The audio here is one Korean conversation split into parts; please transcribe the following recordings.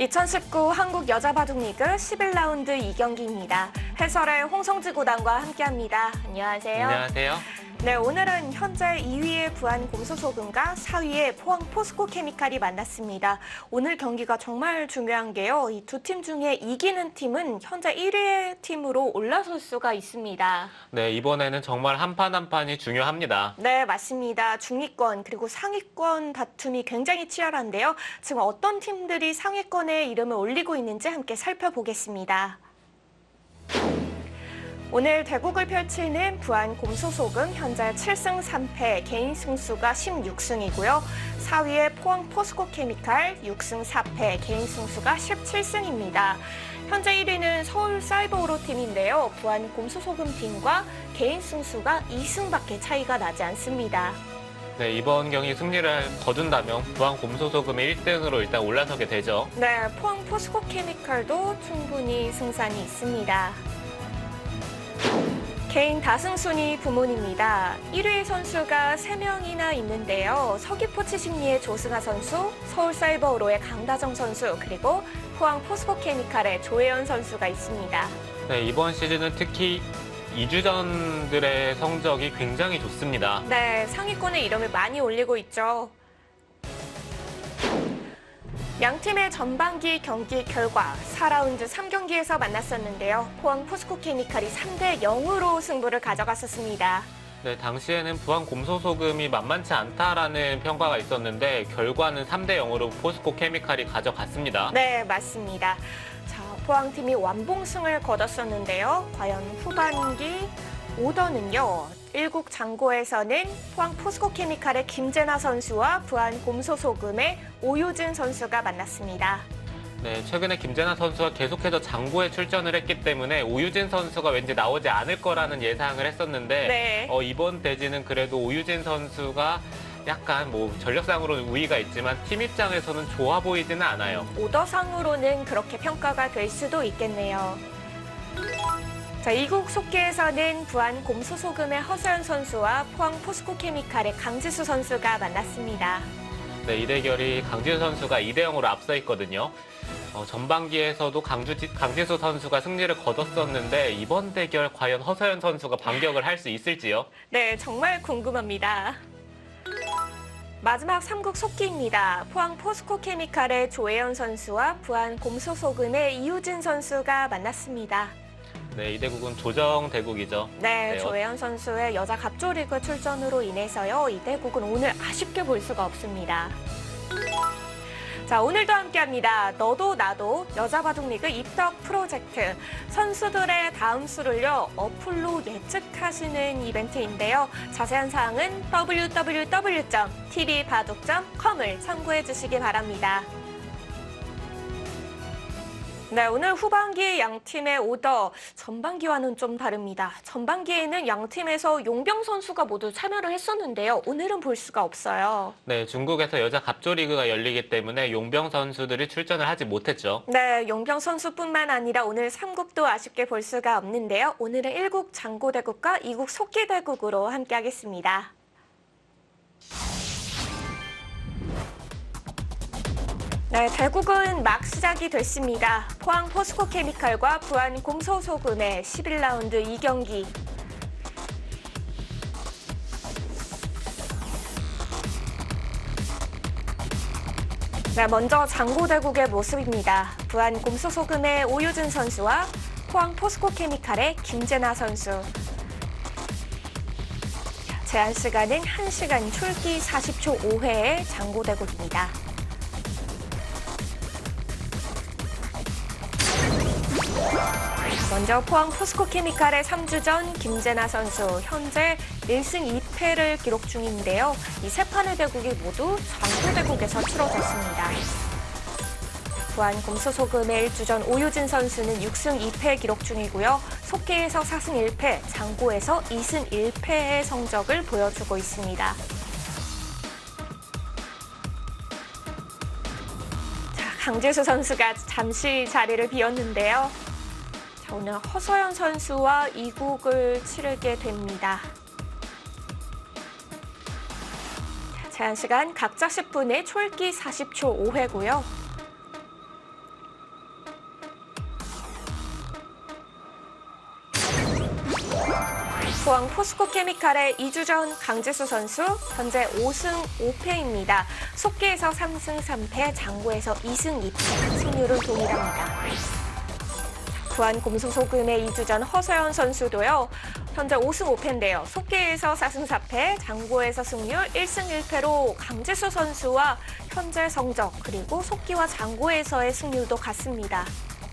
2019 한국 여자바둑리그 11라운드 2경기입니다. 해설의 홍성지 구단과 함께합니다. 안녕하세요. 안녕하세요. 네, 오늘은 현재 2위의 부안곰소소금과 4위의 포항포스코케미칼이 만났습니다. 오늘 경기가 정말 중요한 게요. 이 두 팀 중에 이기는 팀은 현재 1위의 팀으로 올라설 수가 있습니다. 네, 이번에는 정말 한 판 한 판이 중요합니다. 네, 맞습니다. 중위권 그리고 상위권 다툼이 굉장히 치열한데요. 지금 어떤 팀들이 상위권에 이름을 올리고 있는지 함께 살펴보겠습니다. 오늘 대국을 펼치는 부안곰소소금 현재 7승 3패, 개인 승수가 16승이고요. 4위의 포항포스코케미칼 6승 4패, 개인 승수가 17승입니다. 현재 1위는 서울사이버오로팀인데요. 부안곰소소금팀과 개인 승수가 2승밖에 차이가 나지 않습니다. 네, 이번 경기 승리를 거둔다면 부안곰소소금이 1등으로 일단 올라서게 되죠. 네, 포항포스코케미칼도 충분히 승산이 있습니다. 개인 다승순위 부문입니다. 1위 선수가 3명이나 있는데요. 서귀포치식리의 조승아 선수, 서울사이버오로의 강다정 선수, 그리고 포항포스코케미칼의 조혜연 선수가 있습니다. 네, 이번 시즌은 특히 2주전들의 성적이 굉장히 좋습니다. 네, 상위권에 이름을 많이 올리고 있죠. 양팀의 전반기 경기 결과 4라운드 3경기에서 만났었는데요. 포항포스코케미칼이 3대 0으로 승부를 가져갔었습니다. 네, 당시에는 부안곰소소금이 만만치 않다라는 평가가 있었는데 결과는 3대 0으로 포스코케미칼이 가져갔습니다. 네, 맞습니다. 자, 포항팀이 완봉승을 거뒀었는데요. 과연 후반기 오더는요. 1국 장고에서는 포항포스코케미칼의 김재나 선수와 부안곰소소금의 오유진 선수가 만났습니다. 네, 최근에 김재나 선수가 계속해서 장고에 출전을 했기 때문에 오유진 선수가 왠지 나오지 않을 거라는 예상을 했었는데 네. 이번 대진은 그래도 오유진 선수가 약간 전력상으로는 우위가 있지만 팀 입장에서는 좋아 보이지는 않아요. 오더상으로는 그렇게 평가가 될 수도 있겠네요. 자, 2국 속기에서는 부안곰소소금의 허서연 선수와 포항포스코케미칼의 강지수 선수가 만났습니다. 네, 이 대결이 강지수 선수가 2대 0으로 앞서 있거든요. 전반기에서도 강지수 선수가 승리를 거뒀었는데 이번 대결 과연 허서연 선수가 반격을 할 수 있을지요? 네, 정말 궁금합니다. 마지막 3국 속기입니다. 포항포스코케미칼의 조혜연 선수와 부안곰소소금의 이유진 선수가 만났습니다. 네, 이 대국은 조정 대국이죠. 네, 네, 조혜연 선수의 여자 갑조리그 출전으로 인해서요. 이 대국은 오늘 아쉽게 볼 수가 없습니다. 자, 오늘도 함께합니다. 너도 나도 여자바둑리그 입덕 프로젝트. 선수들의 다음 수를요. 어플로 예측하시는 이벤트인데요. 자세한 사항은 www.tv바둑.com을 참고해 주시기 바랍니다. 네, 오늘 후반기 양팀의 오더 전반기와는 좀 다릅니다. 전반기에는 양팀에서 용병 선수가 모두 참여를 했었는데요. 오늘은 볼 수가 없어요. 네, 중국에서 여자 갑조리그가 열리기 때문에 용병 선수들이 출전을 하지 못했죠. 네, 용병 선수뿐만 아니라 오늘 3국도 아쉽게 볼 수가 없는데요. 오늘은 1국 장고대국과 2국 속기대국으로 함께하겠습니다. 네, 대국은 막 시작이 됐습니다. 포항포스코케미칼과 부안곰소소금의 11라운드 2경기. 네, 먼저 장고대국의 모습입니다. 부안곰소소금의 오유진 선수와 포항포스코케미칼의 김재나 선수. 제한 시간은 1시간 출기 40초 5회의 장고대국입니다. 먼저 포항포스코케미칼의 3주전 김재나 선수 현재 1승 2패를 기록 중인데요. 이 세 판의 대국이 모두 장고대국에서 치러졌습니다. 부안곰소소금의 1주전 오유진 선수는 6승 2패 기록 중이고요. 속기에서 4승 1패, 장고에서 2승 1패의 성적을 보여주고 있습니다. 자, 강지수 선수가 잠시 자리를 비웠는데요. 오늘 허서연 선수와 2국을 치르게 됩니다. 제한 시간 각자 10분에 초읽기 40초 5회고요. 포항 포스코케미칼의 2주 전 강지수 선수 현재 5승 5패입니다. 속기에서 3승 3패, 장구에서 2승 2패, 승률은 동일합니다. 부안 곰소소금의 2주 전 허서연 선수도요. 현재 5승 5패인데요. 속기에서 4승 4패, 장구에서 승률 1승 1패로 강지수 선수와 현재 성적 그리고 속기와 장구에서의 승률도 같습니다.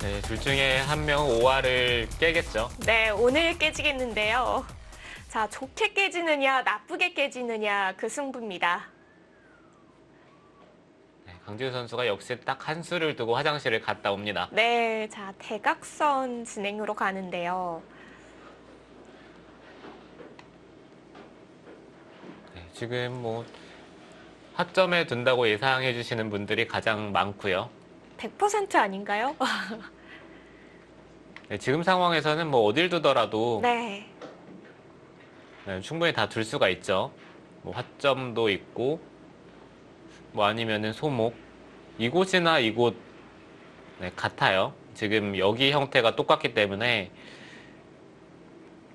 네, 둘 중에 한 명 5할을 깨겠죠. 네, 오늘 깨지겠는데요. 자, 좋게 깨지느냐, 나쁘게 깨지느냐 그 승부입니다. 네, 강지수 선수가 역시 딱 한 수를 두고 화장실을 갔다 옵니다. 네, 자, 대각선 진행으로 가는데요. 네, 지금 뭐 하점에 둔다고 예상해 주시는 분들이 가장 많고요. 100% 아닌가요? 네, 지금 상황에서는 뭐 어딜 두더라도 네, 네, 충분히 다 둘 수가 있죠. 뭐 화점도 있고 뭐 아니면은 소목 이곳이나 이곳 네, 같아요. 지금 여기 형태가 똑같기 때문에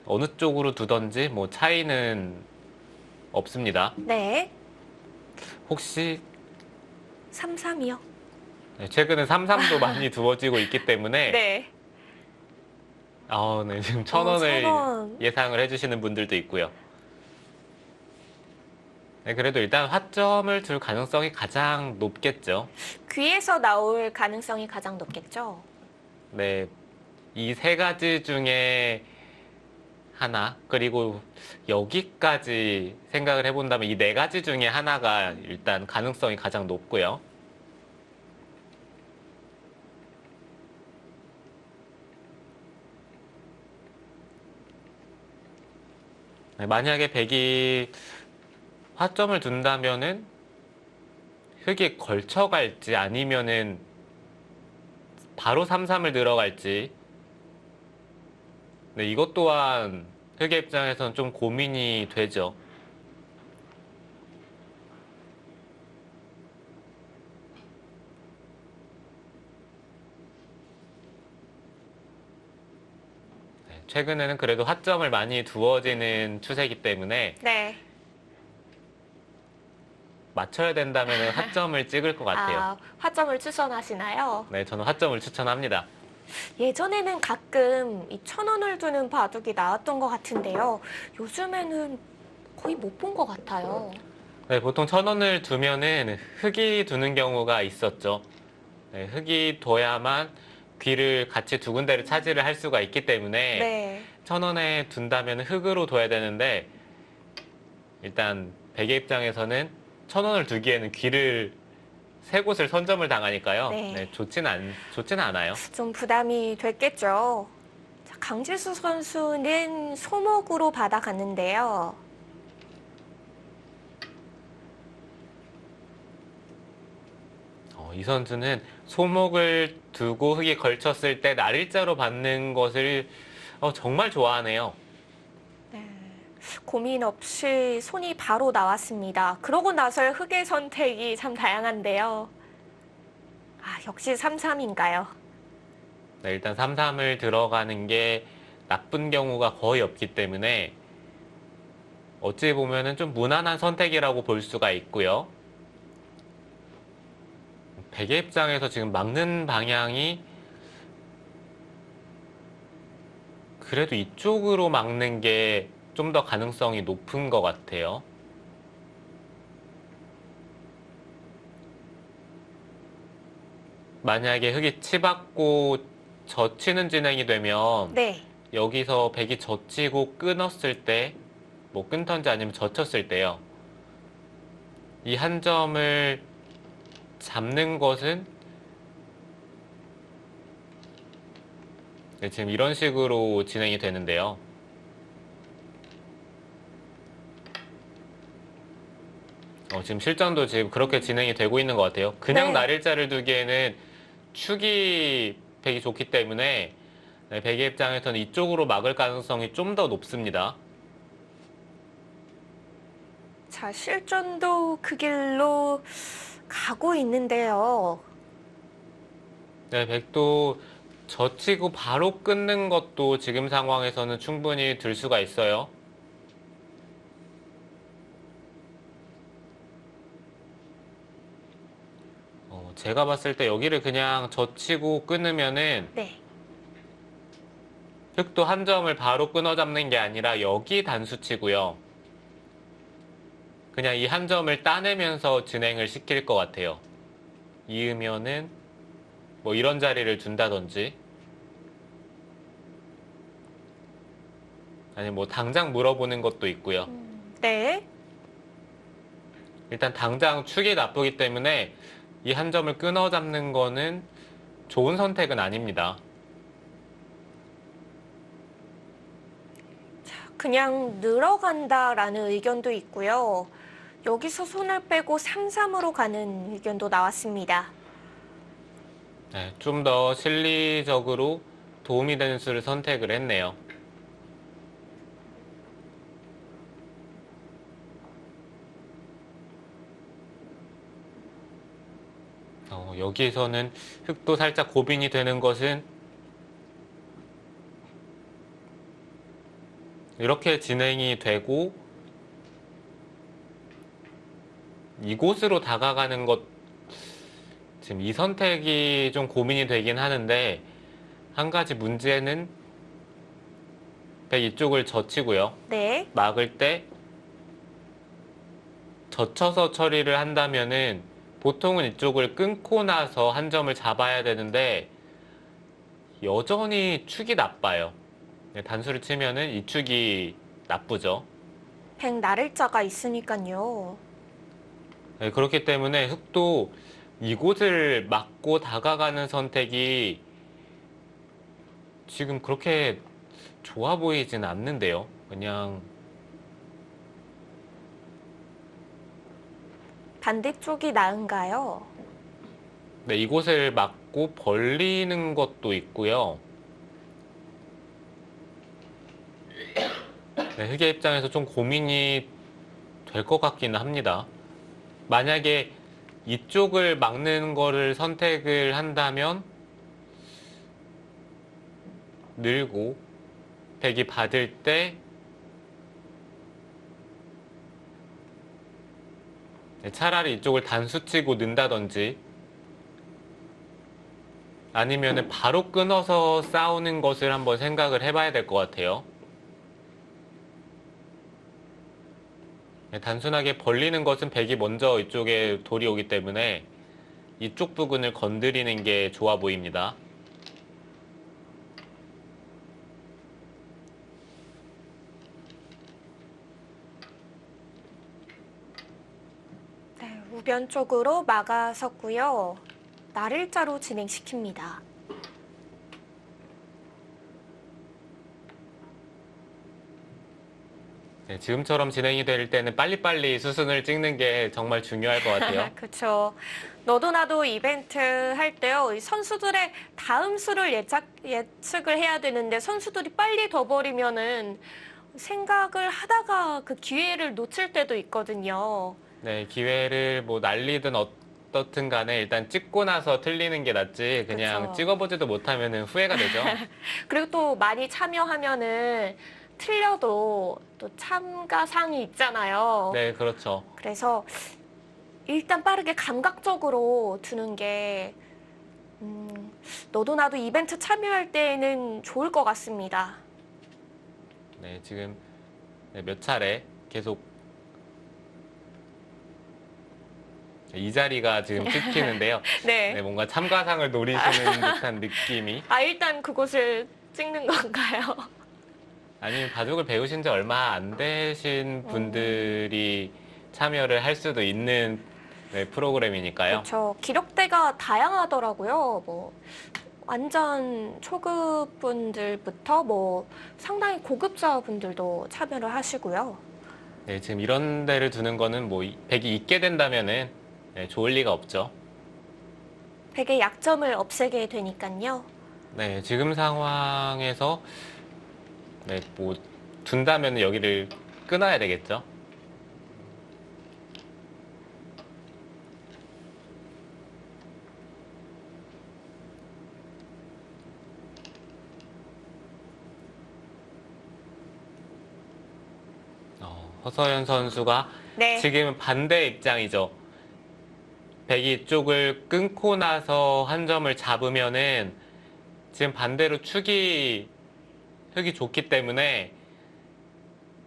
어느 쪽으로 두던지 뭐 차이는 없습니다. 네, 혹시 3-3이요. 네, 최근에 3-3도 많이 두어지고 있기 때문에 네, 네, 지금 1,000원을 1,000원. 예상을 해주시는 분들도 있고요. 네, 그래도 일단 화점을 둘 가능성이 가장 높겠죠. 귀에서 나올 가능성이 가장 높겠죠. 네, 이 세 가지 중에 하나, 그리고 여기까지 생각을 해본다면 이 네 가지 중에 하나가 일단 가능성이 가장 높고요. 네, 만약에 백이 화점을 둔다면은 흙이 걸쳐갈지 아니면은 바로 3-3을 들어갈지 네, 이것 또한 흙의 입장에서는 좀 고민이 되죠. 네, 최근에는 그래도 화점을 많이 두어지는 추세이기 때문에 네. 맞춰야 된다면 화점을 찍을 것 같아요. 아, 화점을 추천하시나요? 네, 저는 화점을 추천합니다. 예전에는 가끔 이 1,000원을 두는 바둑이 나왔던 것 같은데요. 요즘에는 거의 못 본 것 같아요. 네, 보통 1,000원을 두면은 흙이 두는 경우가 있었죠. 네, 흙이 둬야만 귀를 같이 두 군데를 차지를 할 수가 있기 때문에 네. 1,000원에 둔다면 흙으로 둬야 되는데 일단 백의 입장에서는 1,000원을 두기에는 귀를 세 곳을 선점을 당하니까요. 네. 네, 좋지는 않아요. 좀 부담이 됐겠죠. 자, 강지수 선수는 소목으로 받아갔는데요. 이 선수는 소목을 두고 흙이 걸쳤을 때 날일자로 받는 것을 정말 좋아하네요. 네. 고민 없이 손이 바로 나왔습니다. 그러고 나서의 흑의 선택이 참 다양한데요. 아, 역시 3-3인가요? 네, 일단 3-3을 들어가는 게 나쁜 경우가 거의 없기 때문에 어찌 보면은 좀 무난한 선택이라고 볼 수가 있고요. 백의 입장에서 지금 막는 방향이 그래도 이쪽으로 막는 게 좀 더 가능성이 높은 것 같아요. 만약에 흙이 치받고 젖히는 진행이 되면 네. 여기서 백이 젖히고 끊었을 때, 뭐 끊던지 아니면 젖혔을 때요. 이 한 점을 잡는 것은 네, 지금 이런 식으로 진행이 되는데요. 지금 실전도 지금 그렇게 진행이 되고 있는 것 같아요. 그냥 네. 날일자를 두기에는 축이 백이 좋기 때문에 네, 백의 입장에서는 이쪽으로 막을 가능성이 좀 더 높습니다. 자, 실전도 그 길로 가고 있는데요. 네, 백도 젖히고 바로 끊는 것도 지금 상황에서는 충분히 들 수가 있어요. 제가 봤을 때 여기를 그냥 젖히고 끊으면은 네. 흑도 한 점을 바로 끊어 잡는 게 아니라 여기 단수 치고요. 그냥 이 한 점을 따내면서 진행을 시킬 것 같아요. 이으면은 뭐 이런 자리를 준다든지 아니 뭐 당장 물어보는 것도 있고요. 네. 일단 당장 축이 나쁘기 때문에 이 한 점을 끊어 잡는 거는 좋은 선택은 아닙니다. 그냥 늘어간다라는 의견도 있고요. 여기서 손을 빼고 3-3으로 가는 의견도 나왔습니다. 네, 좀 더 실리적으로 도움이 되는 수를 선택을 했네요. 여기에서는 흑도 살짝 고민이 되는 것은 이렇게 진행이 되고 이곳으로 다가가는 것 지금 이 선택이 좀 고민이 되긴 하는데 한 가지 문제는 백 이쪽을 젖히고요. 네. 막을 때 젖혀서 처리를 한다면은 보통은 이쪽을 끊고 나서 한 점을 잡아야 되는데 여전히 축이 나빠요. 단수를 치면은 이 축이 나쁘죠. 백 나를 자가 있으니까요. 네, 그렇기 때문에 흑도 이곳을 막고 다가가는 선택이 지금 그렇게 좋아 보이진 않는데요. 그냥 반대쪽이 나은가요? 네, 이곳을 막고 벌리는 것도 있고요. 네, 흑의 입장에서 좀 고민이 될 것 같기는 합니다. 만약에 이쪽을 막는 거를 선택을 한다면 늘고 백이 받을 때 차라리 이쪽을 단수치고 는다든지 아니면은 바로 끊어서 싸우는 것을 한번 생각을 해봐야 될 것 같아요. 단순하게 벌리는 것은 백이 먼저 이쪽에 돌이 오기 때문에 이쪽 부분을 건드리는 게 좋아 보입니다. 네, 우변 쪽으로 막아섰고요. 날일자로 진행시킵니다. 네, 지금처럼 진행이 될 때는 빨리빨리 수순을 찍는 게 정말 중요할 것 같아요. 그렇죠. 너도 나도 이벤트 할 때요. 이 선수들의 다음 수를 예측을 해야 되는데 선수들이 빨리 더 버리면은 생각을 하다가 그 기회를 놓칠 때도 있거든요. 네, 기회를 뭐 날리든 어떻든 간에 일단 찍고 나서 틀리는 게 낫지 그냥 그쵸. 찍어보지도 못하면 후회가 되죠. 그리고 또 많이 참여하면은 틀려도 또 참가상이 있잖아요. 네, 그렇죠. 그래서 일단 빠르게 감각적으로 두는 게 너도 나도 이벤트 참여할 때에는 좋을 것 같습니다. 네, 지금 몇 차례 계속 이 자리가 지금 찍히는데요. 네. 네, 뭔가 참가상을 노리시는 듯한 느낌이. 아, 일단 그곳을 찍는 건가요? 아니면 바둑을 배우신 지 얼마 안 되신 분들이 참여를 할 수도 있는 네, 프로그램이니까요. 그렇죠. 기록대가 다양하더라고요. 뭐 완전 초급 분들부터 뭐 상당히 고급자 분들도 참여를 하시고요. 네, 지금 이런 데를 두는 거는 뭐 백이 있게 된다면은 네, 좋을 리가 없죠. 백의 약점을 없애게 되니까요. 네, 지금 상황에서 네, 뭐 둔다면 여기를 끊어야 되겠죠. 허서연 선수가 네. 지금 반대 입장이죠. 백이 이쪽을 끊고 나서 한 점을 잡으면은 지금 반대로 흙이 좋기 때문에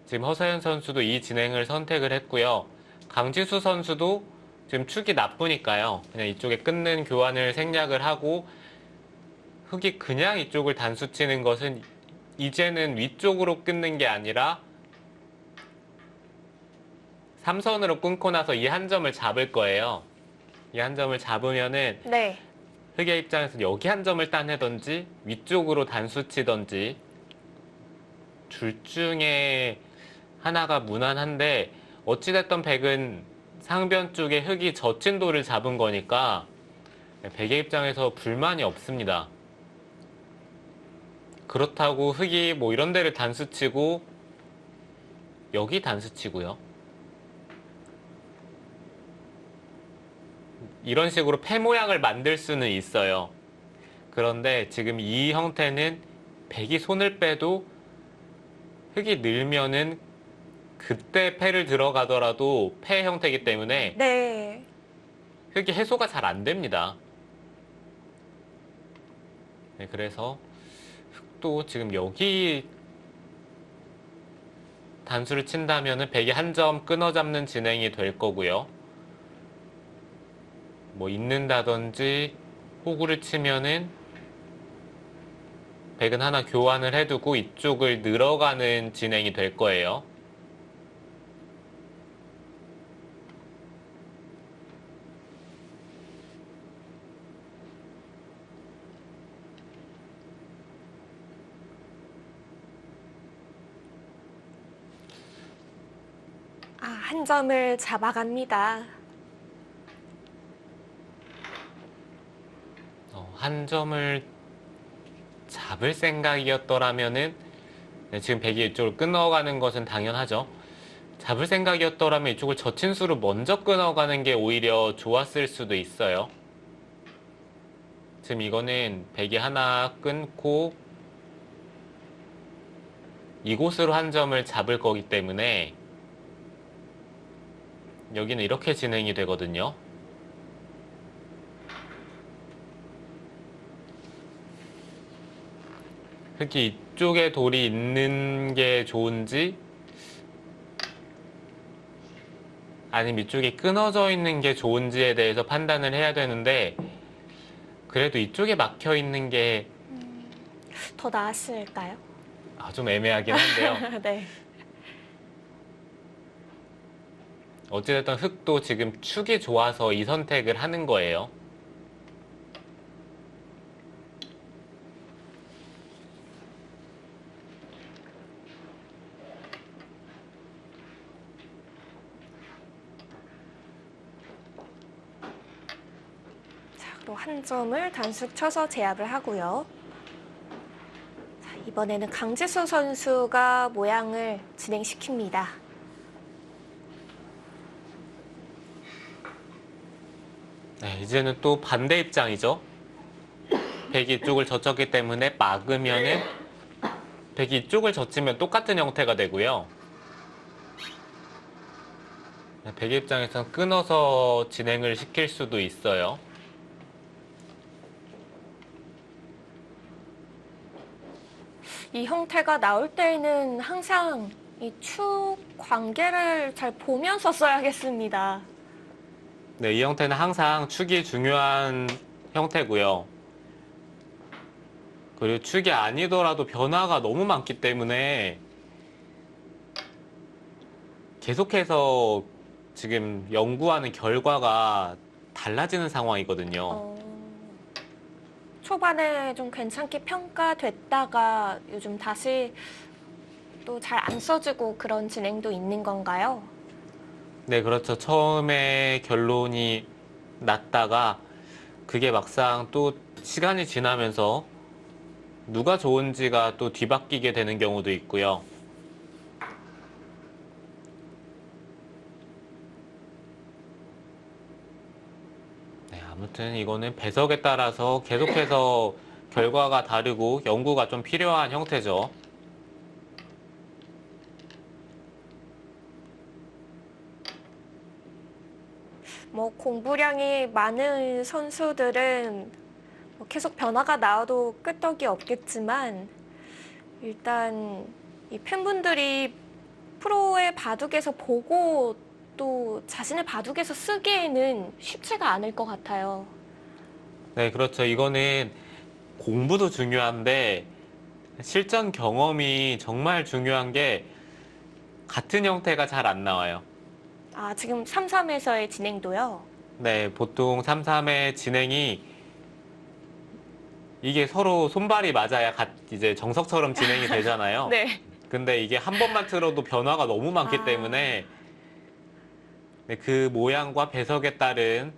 지금 허서연 선수도 이 진행을 선택을 했고요. 강지수 선수도 지금 축이 나쁘니까요. 그냥 이쪽에 끊는 교환을 생략을 하고 흙이 그냥 이쪽을 단수 치는 것은 이제는 위쪽으로 끊는 게 아니라 3선으로 끊고 나서 이 한 점을 잡을 거예요. 이 한 점을 잡으면은 네. 흙의 입장에서 여기 한 점을 따내던지 위쪽으로 단수 치던지 둘 중에 하나가 무난한데 어찌됐던 백은 상변 쪽에 흙이 젖힌 돌을 잡은 거니까 백의 입장에서 불만이 없습니다. 그렇다고 흙이 뭐 이런 데를 단수 치고 여기 단수 치고요. 이런 식으로 패 모양을 만들 수는 있어요. 그런데 지금 이 형태는 백이 손을 빼도 흙이 늘면은 그때 패를 들어가더라도 패 형태이기 때문에 네. 흙이 해소가 잘 안 됩니다. 네, 그래서 흙도 지금 여기 단수를 친다면은 백이 한 점 끊어 잡는 진행이 될 거고요. 뭐 있는다든지 호구를 치면은 백은 하나 교환을 해두고 이쪽을 늘어가는 진행이 될 거예요. 한 점을 잡아갑니다. 한 점을 잡을 생각이었더라면은 네, 지금 백이 이쪽을 끊어가는 것은 당연하죠. 잡을 생각이었더라면 이쪽을 젖힌 수로 먼저 끊어가는 게 오히려 좋았을 수도 있어요. 지금 이거는 백이 하나 끊고 이곳으로 한 점을 잡을 거기 때문에 여기는 이렇게 진행이 되거든요. 특히 이쪽에 돌이 있는 게 좋은지 아니면 이쪽에 끊어져 있는 게 좋은지에 대해서 판단을 해야 되는데 그래도 이쪽에 막혀 있는 게 더 나았을까요? 좀 애매하긴 한데요. 네. 어찌됐든 흙도 지금 축이 좋아서 이 선택을 하는 거예요. 자, 그리고 한 점을 단수 쳐서 제압을 하고요. 자, 이번에는 강지수 선수가 모양을 진행시킵니다. 네, 이제는 또 반대 입장이죠. 백이 이쪽을 젖혔기 때문에 막으면은 백이 이쪽을 젖히면 똑같은 형태가 되고요. 백의 입장에서는 끊어서 진행을 시킬 수도 있어요. 이 형태가 나올 때에는 항상 이 축 관계를 잘 보면서 써야겠습니다. 네, 이 형태는 항상 축이 중요한 형태고요. 그리고 축이 아니더라도 변화가 너무 많기 때문에 계속해서 지금 연구하는 결과가 달라지는 상황이거든요. 초반에 좀 괜찮게 평가됐다가 요즘 다시 또 잘 안 써지고 그런 진행도 있는 건가요? 네, 그렇죠. 처음에 결론이 났다가 그게 막상 또 시간이 지나면서 누가 좋은지가 또 뒤바뀌게 되는 경우도 있고요. 네, 아무튼 이거는 배석에 따라서 계속해서 결과가 다르고 연구가 좀 필요한 형태죠. 뭐 공부량이 많은 선수들은 뭐 계속 변화가 나와도 끄떡이 없겠지만 일단 이 팬분들이 프로의 바둑에서 보고 또 자신의 바둑에서 쓰기에는 쉽지가 않을 것 같아요. 네, 그렇죠. 이거는 공부도 중요한데 실전 경험이 정말 중요한 게 같은 형태가 잘 안 나와요. 아, 지금 3-3에서의 진행도요? 네, 보통 3-3의 진행이 이게 서로 손발이 맞아야 이제 정석처럼 진행이 되잖아요. 네. 근데 이게 한 번만 틀어도 변화가 너무 많기 아. 때문에 네, 그 모양과 배석에 따른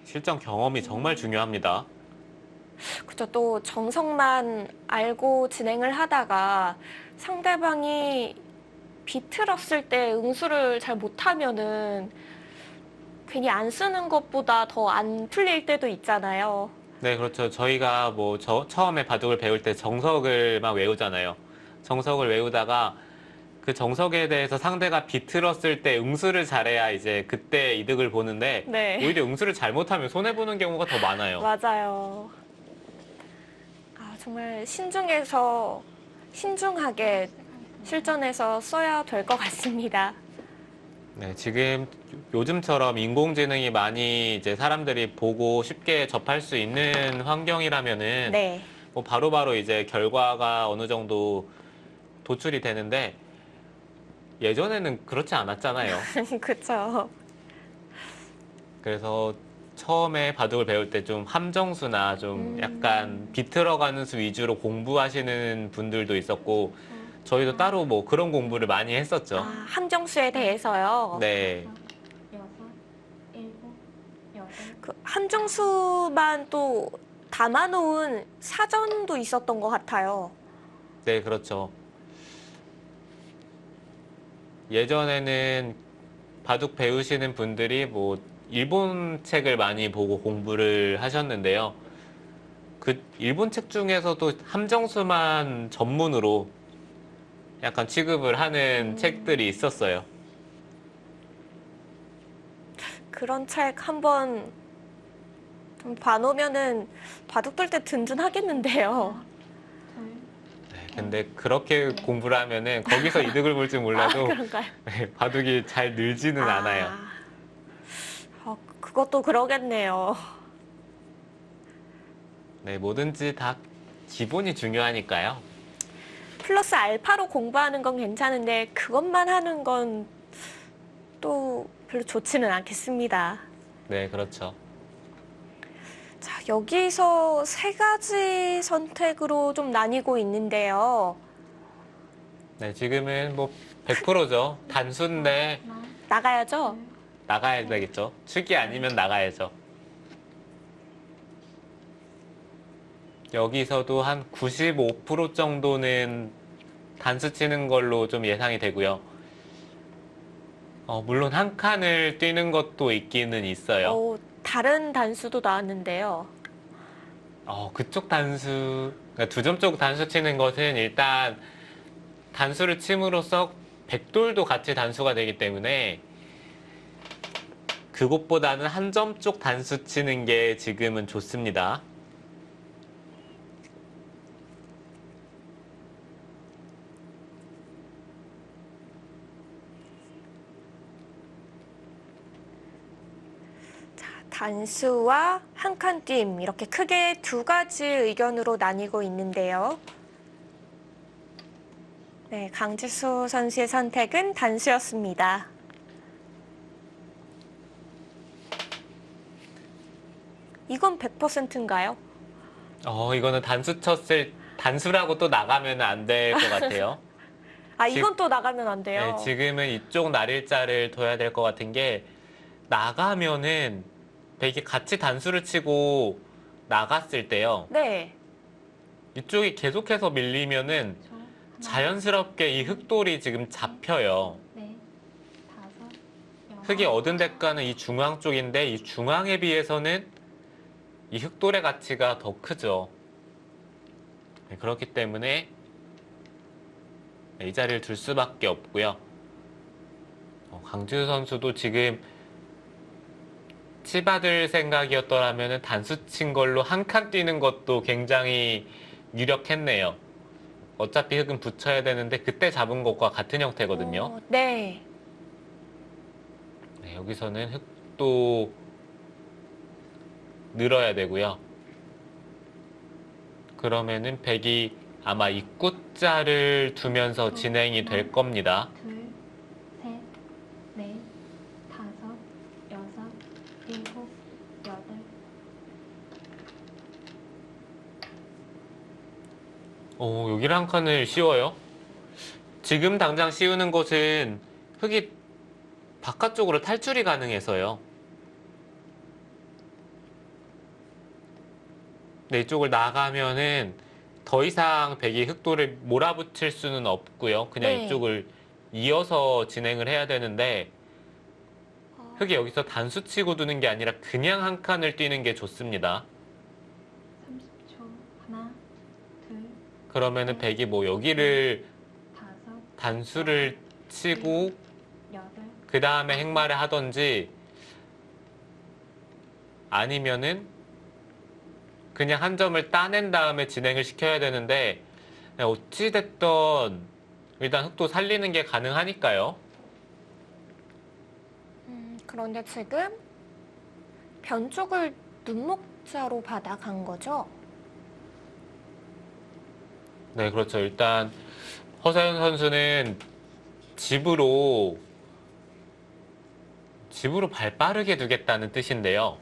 실전 경험이 정말 중요합니다. 그쵸. 또 정석만 알고 진행을 하다가 상대방이 비틀었을 때 응수를 잘 못하면은 괜히 안 쓰는 것보다 더 안 풀릴 때도 있잖아요. 네, 그렇죠. 저희가 뭐 처음에 바둑을 배울 때 정석을 막 외우잖아요. 정석을 외우다가 그 정석에 대해서 상대가 비틀었을 때 응수를 잘해야 이제 그때 이득을 보는데 네. 오히려 응수를 잘못하면 손해보는 경우가 더 많아요. 맞아요. 아, 정말 신중하게 실전에서 써야 될 것 같습니다. 네, 지금 요즘처럼 인공지능이 많이 이제 사람들이 보고 쉽게 접할 수 있는 환경이라면은 네. 뭐 바로바로 이제 결과가 어느 정도 도출이 되는데 예전에는 그렇지 않았잖아요. 그쵸. 그래서 처음에 바둑을 배울 때 좀 함정수나 좀 약간 비틀어가는 수 위주로 공부하시는 분들도 있었고 저희도 따로 뭐 그런 공부를 많이 했었죠. 아, 함정수에 대해서요. 네. 여섯, 일곱, 여덟. 그 함정수만 또 담아놓은 사전도 있었던 것 같아요. 네, 그렇죠. 예전에는 바둑 배우시는 분들이 뭐 일본 책을 많이 보고 공부를 하셨는데요. 그 일본 책 중에서도 함정수만 전문으로 약간 취급을 하는 책들이 있었어요. 그런 책 한번 좀 봐놓으면은 바둑 둘 때 든든하겠는데요. 둘, 네, 근데 그렇게 공부를 하면은 거기서 이득을 볼지 몰라도 그런가요? 네, 바둑이 잘 늘지는 않아요. 그것도 그러겠네요. 네, 뭐든지 다 기본이 중요하니까요. 플러스 알파로 공부하는 건 괜찮은데 그것만 하는 건 또 별로 좋지는 않겠습니다. 네, 그렇죠. 자, 여기서 세 가지 선택으로 좀 나뉘고 있는데요. 네, 지금은 뭐 100%죠. 단수인데 하나, 나가야죠? 나가야 되겠죠. 축이 아니면 나가야죠. 여기서도 한 95% 정도는 단수 치는 걸로 좀 예상이 되고요. 물론 한 칸을 뛰는 것도 있기는 있어요. 다른 단수도 나왔는데요. 그쪽 단수, 그러니까 두 점 쪽 단수 치는 것은 일단 단수를 침으로써 백돌도 같이 단수가 되기 때문에 그것보다는 한 점 쪽 단수 치는 게 지금은 좋습니다. 단수와 한 칸 뛴 이렇게 크게 두 가지 의견으로 나뉘고 있는데요. 네, 강지수 선수의 선택은 단수였습니다. 이건 100%인가요? 이거는 단수라고 또 나가면 안 될 것 같아요. 아, 이건 또 나가면 안 돼요. 네, 지금은 이쪽 날일자를 둬야 될 것 같은 게 나가면은 이게 같이 단수를 치고 나갔을 때요. 네. 이쪽이 계속해서 밀리면은 저, 하나, 자연스럽게 이 흑돌이 지금 잡혀요. 넷, 다섯, 여섯. 흑이 얻은 대가는 이 중앙 쪽인데 이 중앙에 비해서는 이 흑돌의 가치가 더 크죠. 네, 그렇기 때문에 이 자리를 둘 수밖에 없고요. 강지수 선수도 지금 치받을 생각이었더라면 단수 친 걸로 한 칸 뛰는 것도 굉장히 유력했네요. 어차피 흙은 붙여야 되는데 그때 잡은 것과 같은 형태거든요. 네. 네, 여기서는 흙도 늘어야 되고요. 그러면은 백이 아마 입구자를 두면서 진행이 될 겁니다. 둘, 셋, 넷, 다섯, 여섯, 일곱, 여덟. 여기를 한 칸을 씌워요. 지금 당장 씌우는 곳은 흙이 바깥쪽으로 탈출이 가능해서요. 네, 이쪽을 나가면은 더 이상 백이 흑돌을 몰아붙일 수는 없고요. 그냥 네. 이쪽을 이어서 진행을 해야 되는데 흑이 여기서 단수 치고 두는 게 아니라 그냥 한 칸을 뛰는 게 좋습니다. 30초. 하나, 둘, 그러면은 백이 뭐 여기를 다섯, 단수를 치고 여덟. 그 다음에 행마를 하던지 아니면은 그냥 한 점을 따낸 다음에 진행을 시켜야 되는데 어찌됐던 일단 흑도 살리는 게 가능하니까요. 그런데 지금 변 쪽을 눈목자로 받아간 거죠? 네, 그렇죠. 일단 허서연 선수는 집으로 발 빠르게 두겠다는 뜻인데요.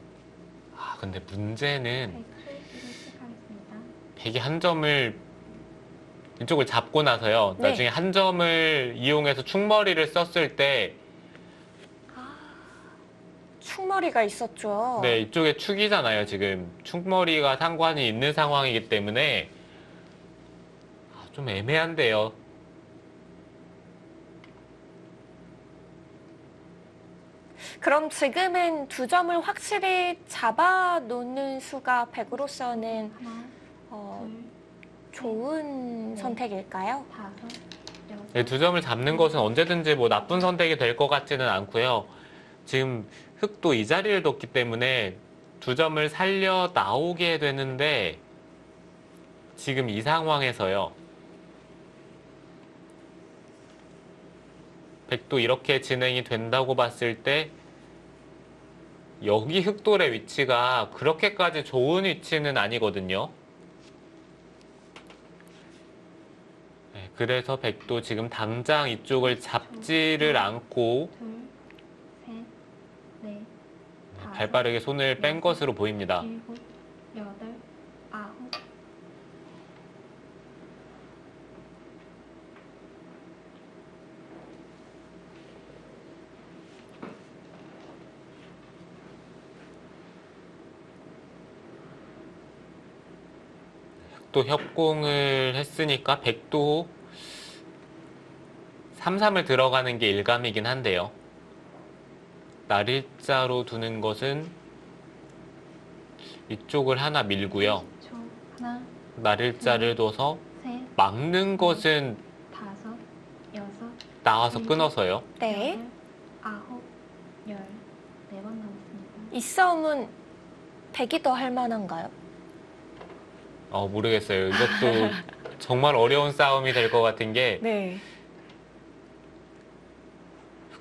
근데 문제는 초일기를 시작하겠습니다. 백이 한 점을 이쪽을 잡고 나서요. 네. 나중에 한 점을 이용해서 충머리를 썼을 때 충머리가 있었죠. 네, 이쪽에 축이잖아요. 지금 축머리가 상관이 있는 상황이기 때문에 좀 애매한데요. 그럼 지금은 두 점을 확실히 잡아놓는 수가 백으로서는 하나, 둘, 좋은 네. 선택일까요? 다섯, 여섯. 네, 두 점을 잡는 것은 언제든지 뭐 나쁜 선택이 될 것 같지는 않고요. 지금 흑도 이 자리를 뒀기 때문에 두 점을 살려 나오게 되는데 지금 이 상황에서요. 백도 이렇게 진행이 된다고 봤을 때 여기 흑돌의 위치가 그렇게까지 좋은 위치는 아니거든요. 네, 그래서 백도 지금 당장 이쪽을 잡지를 않고 둘, 셋, 넷, 다섯, 발빠르게 손을 뺀 것으로 보입니다. 일곱, 여덟, 아홉. 또 협공을 했으니까 백도 3-3을 들어가는 게 일감이긴 한데요. 날일자로 두는 것은 이쪽을 하나 밀고요. 10초. 하나, 날일자를 둬서 셋, 막는 것은 다섯, 여섯, 나와서 끊어서요. 네. 여덟, 아홉, 열. 4번 남았습니다. 이 싸움은 백이 더 할 만한가요? 모르겠어요. 이것도 정말 어려운 싸움이 될 것 같은 게 네.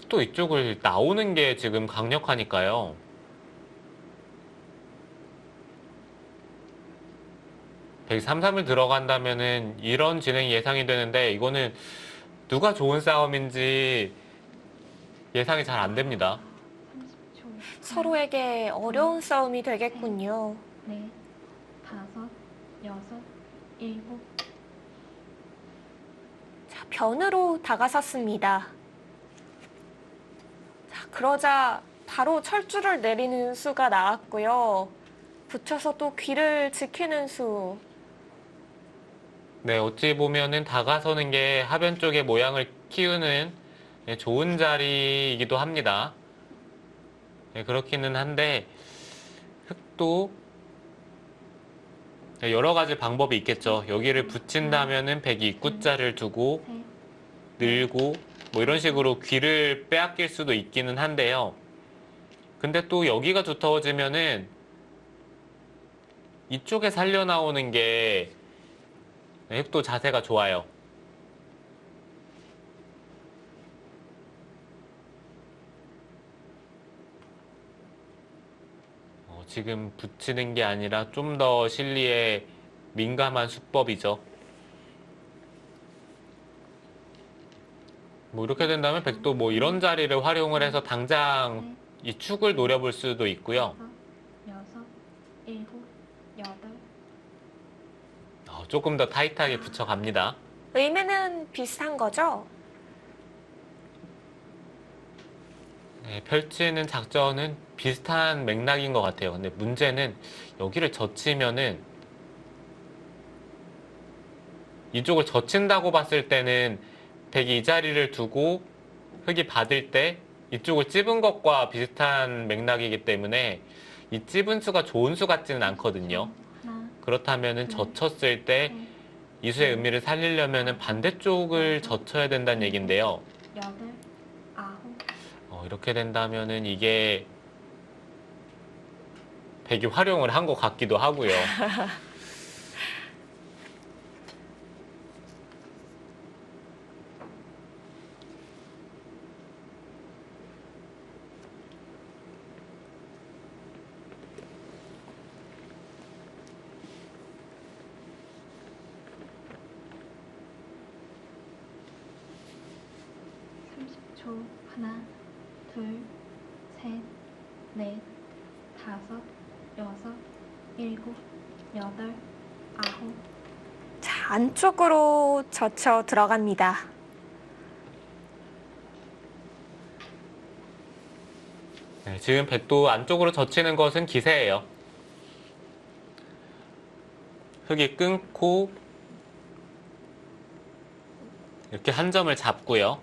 또 이쪽을 나오는 게 지금 강력하니까요. 백이 3-3을 들어간다면은 이런 진행이 예상이 되는데 이거는 누가 좋은 싸움인지 예상이 잘 안 됩니다. 30초. 서로에게 어려운 싸움이 되겠군요. 넷, 다섯, 여섯, 일곱. 자, 변으로 다가섰습니다. 자, 그러자 바로 철줄을 내리는 수가 나왔고요. 붙여서 또 귀를 지키는 수. 네, 어찌 보면은 다가서는 게 하변 쪽의 모양을 키우는 좋은 자리이기도 합니다. 네, 그렇기는 한데 흑도 여러 가지 방법이 있겠죠. 여기를 붙인다면은 백이 입구자를 두고 셋, 늘고 뭐 이런 식으로 귀를 빼앗길 수도 있기는 한데요. 근데 또 여기가 두터워지면은 이쪽에 살려 나오는 게 흑도 자세가 좋아요. 지금 붙이는 게 아니라 좀 더 실리에 민감한 수법이죠. 뭐 이렇게 된다면 백도 뭐 이런 자리를 활용을 해서 당장 이 축을 노려볼 수도 있고요. 여섯, 일곱, 여덟. 조금 더 타이트하게 붙여갑니다. 의미는 비슷한 거죠? 네, 펼치는 작전은 비슷한 맥락인 것 같아요. 근데 문제는 여기를 젖히면은 이쪽을 젖힌다고 봤을 때는 백이 이 자리를 두고 흑이 받을 때 이쪽을 찝은 것과 비슷한 맥락이기 때문에 이 찝은 수가 좋은 수 같지는 않거든요. 하나, 그렇다면은 젖혔을 때 이수의 의미를 살리려면은 반대쪽을 젖혀야 된다는 얘긴데요. 여덟, 아홉. 이렇게 된다면은 이게 백이 활용을 한 것 같기도 하고요. 초. 하나, 둘, 셋, 넷, 다섯, 여섯, 일곱, 여덟, 아홉. 자, 안쪽으로 젖혀 들어갑니다. 네, 지금 백도 안쪽으로 젖히는 것은 기세예요. 흑이 끊고 이렇게 한 점을 잡고요.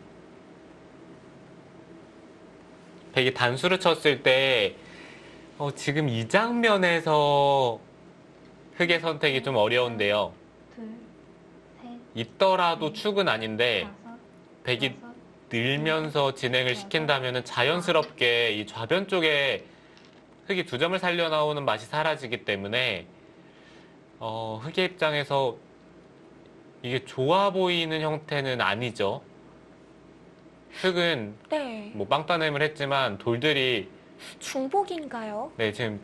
백이 단수를 쳤을 때 지금 이 장면에서 흑의 선택이 좀 어려운데요. 둘, 셋, 있더라도 축은 아닌데 다섯, 백이 여섯, 늘면서 진행을 시킨다면 자연스럽게 이 좌변 쪽에 흑이 두 점을 살려 나오는 맛이 사라지기 때문에 흑의 입장에서 이게 좋아 보이는 형태는 아니죠. 흑은 네. 뭐 빵따냄을 했지만 돌들이 중복인가요? 네, 지금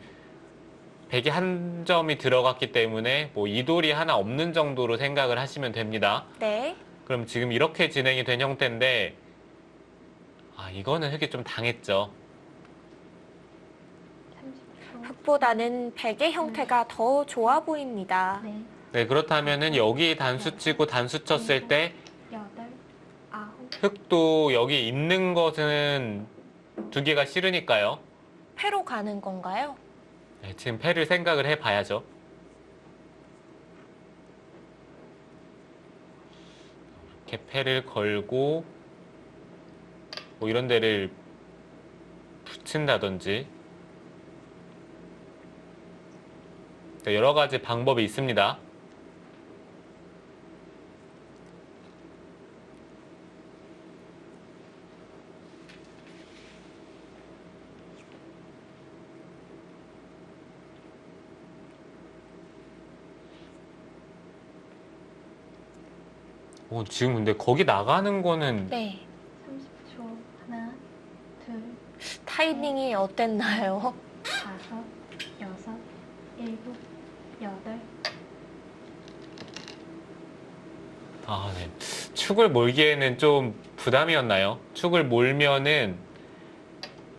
백이 한 점이 들어갔기 때문에 뭐 이 돌이 하나 없는 정도로 생각을 하시면 됩니다. 네. 그럼 지금 이렇게 진행이 된 형태인데 이거는 흑이 좀 당했죠. 30초. 흑보다는 백의 형태가 더 좋아 보입니다. 네, 네, 그렇다면은 여기 단수 치고 단수 쳤을 때 여덟, 아홉. 흑도 여기 있는 것은 두기가 싫으니까요. 패로 가는 건가요? 네, 지금 패를 생각을 해봐야죠. 이렇게 패를 걸고 뭐 이런 데를 붙인다든지 네, 여러 가지 방법이 있습니다. 지금 근데 거기 나가는 거는 네. 30초. 하나, 둘, 타이밍이 어땠나요? 다섯, 여섯, 일곱, 여덟. 네. 축을 몰기에는 좀 부담이었나요? 축을 몰면은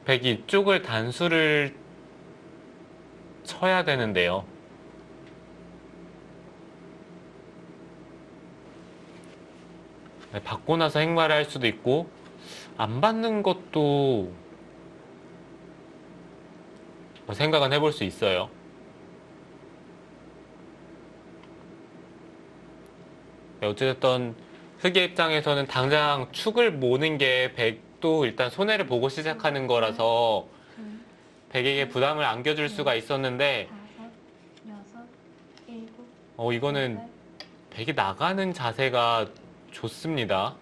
백이 이쪽을 단수를 쳐야 되는데요. 네, 받고 나서 행마를 할 수도 있고 안 받는 것도 뭐 생각은 해볼 수 있어요. 네, 어쨌든 흑의 입장에서는 당장 축을 모는 게 백도 일단 손해를 보고 시작하는 거라서 둘, 백에게 부담을 안겨줄 수가 있었는데 다섯, 여섯, 일곱, 이거는 여덟. 백이 나가는 자세가 좋습니다.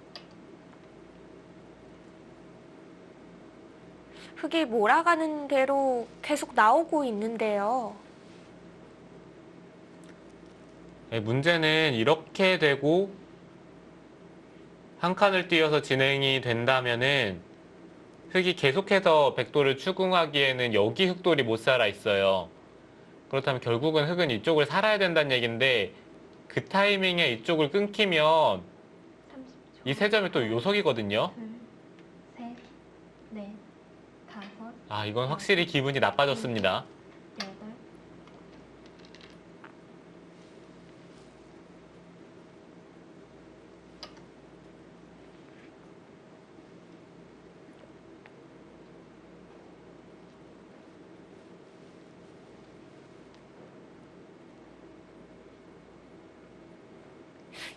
흙이 몰아가는 대로 계속 나오고 있는데요. 네, 문제는 이렇게 되고 한 칸을 띄어서 진행이 된다면은 흙이 계속해서 백도를 추궁하기에는 여기 흙돌이 못 살아 있어요. 그렇다면 결국은 흙은 이쪽을 살아야 된다는 얘기인데 그 타이밍에 이쪽을 끊기면 30초. 이 세 점이 또 요석이거든요. 둘, 셋, 넷, 다섯, 아, 이건 확실히 기분이 나빠졌습니다. 여덟.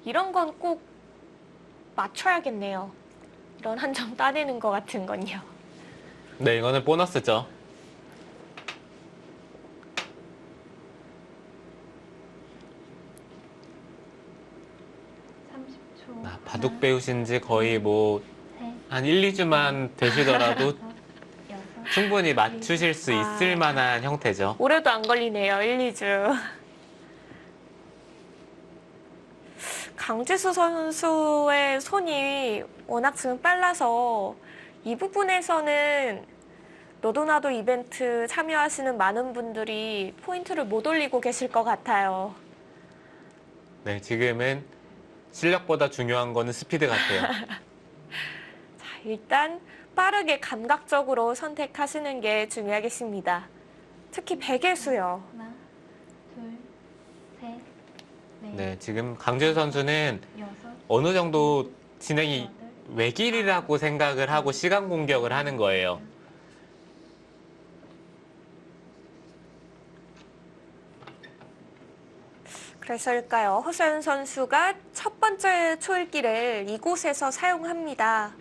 이런 건 꼭 맞춰야겠네요. 이런 한 점 따내는 것 같은 건요. 네, 이거는 보너스죠. 30초. 아, 바둑 배우신 지 거의 뭐 한 셋, 1, 2주만 되시더라도 다섯, 여섯. 충분히 맞추실 수 아. 있을 만한 형태죠. 오래도 안 걸리네요. 1, 2주. 강지수 선수의 손이 워낙 지금 빨라서 이 부분에서는 너도나도 이벤트 참여하시는 많은 분들이 포인트를 못 올리고 계실 것 같아요. 네, 지금은 실력보다 중요한 거는 스피드 같아요. 자, 일단 빠르게 감각적으로 선택하시는 게 중요하겠습니다. 특히 베개수요. 하나, 둘, 셋, 넷, 네, 지금 강재수 선수는 여섯, 어느 정도 진행이 여덟, 외길이라고 생각을 하고 시간 공격을 하는 거예요. 그래서일까요? 허서연 선수가 첫 번째 초읽기를 이곳에서 사용합니다.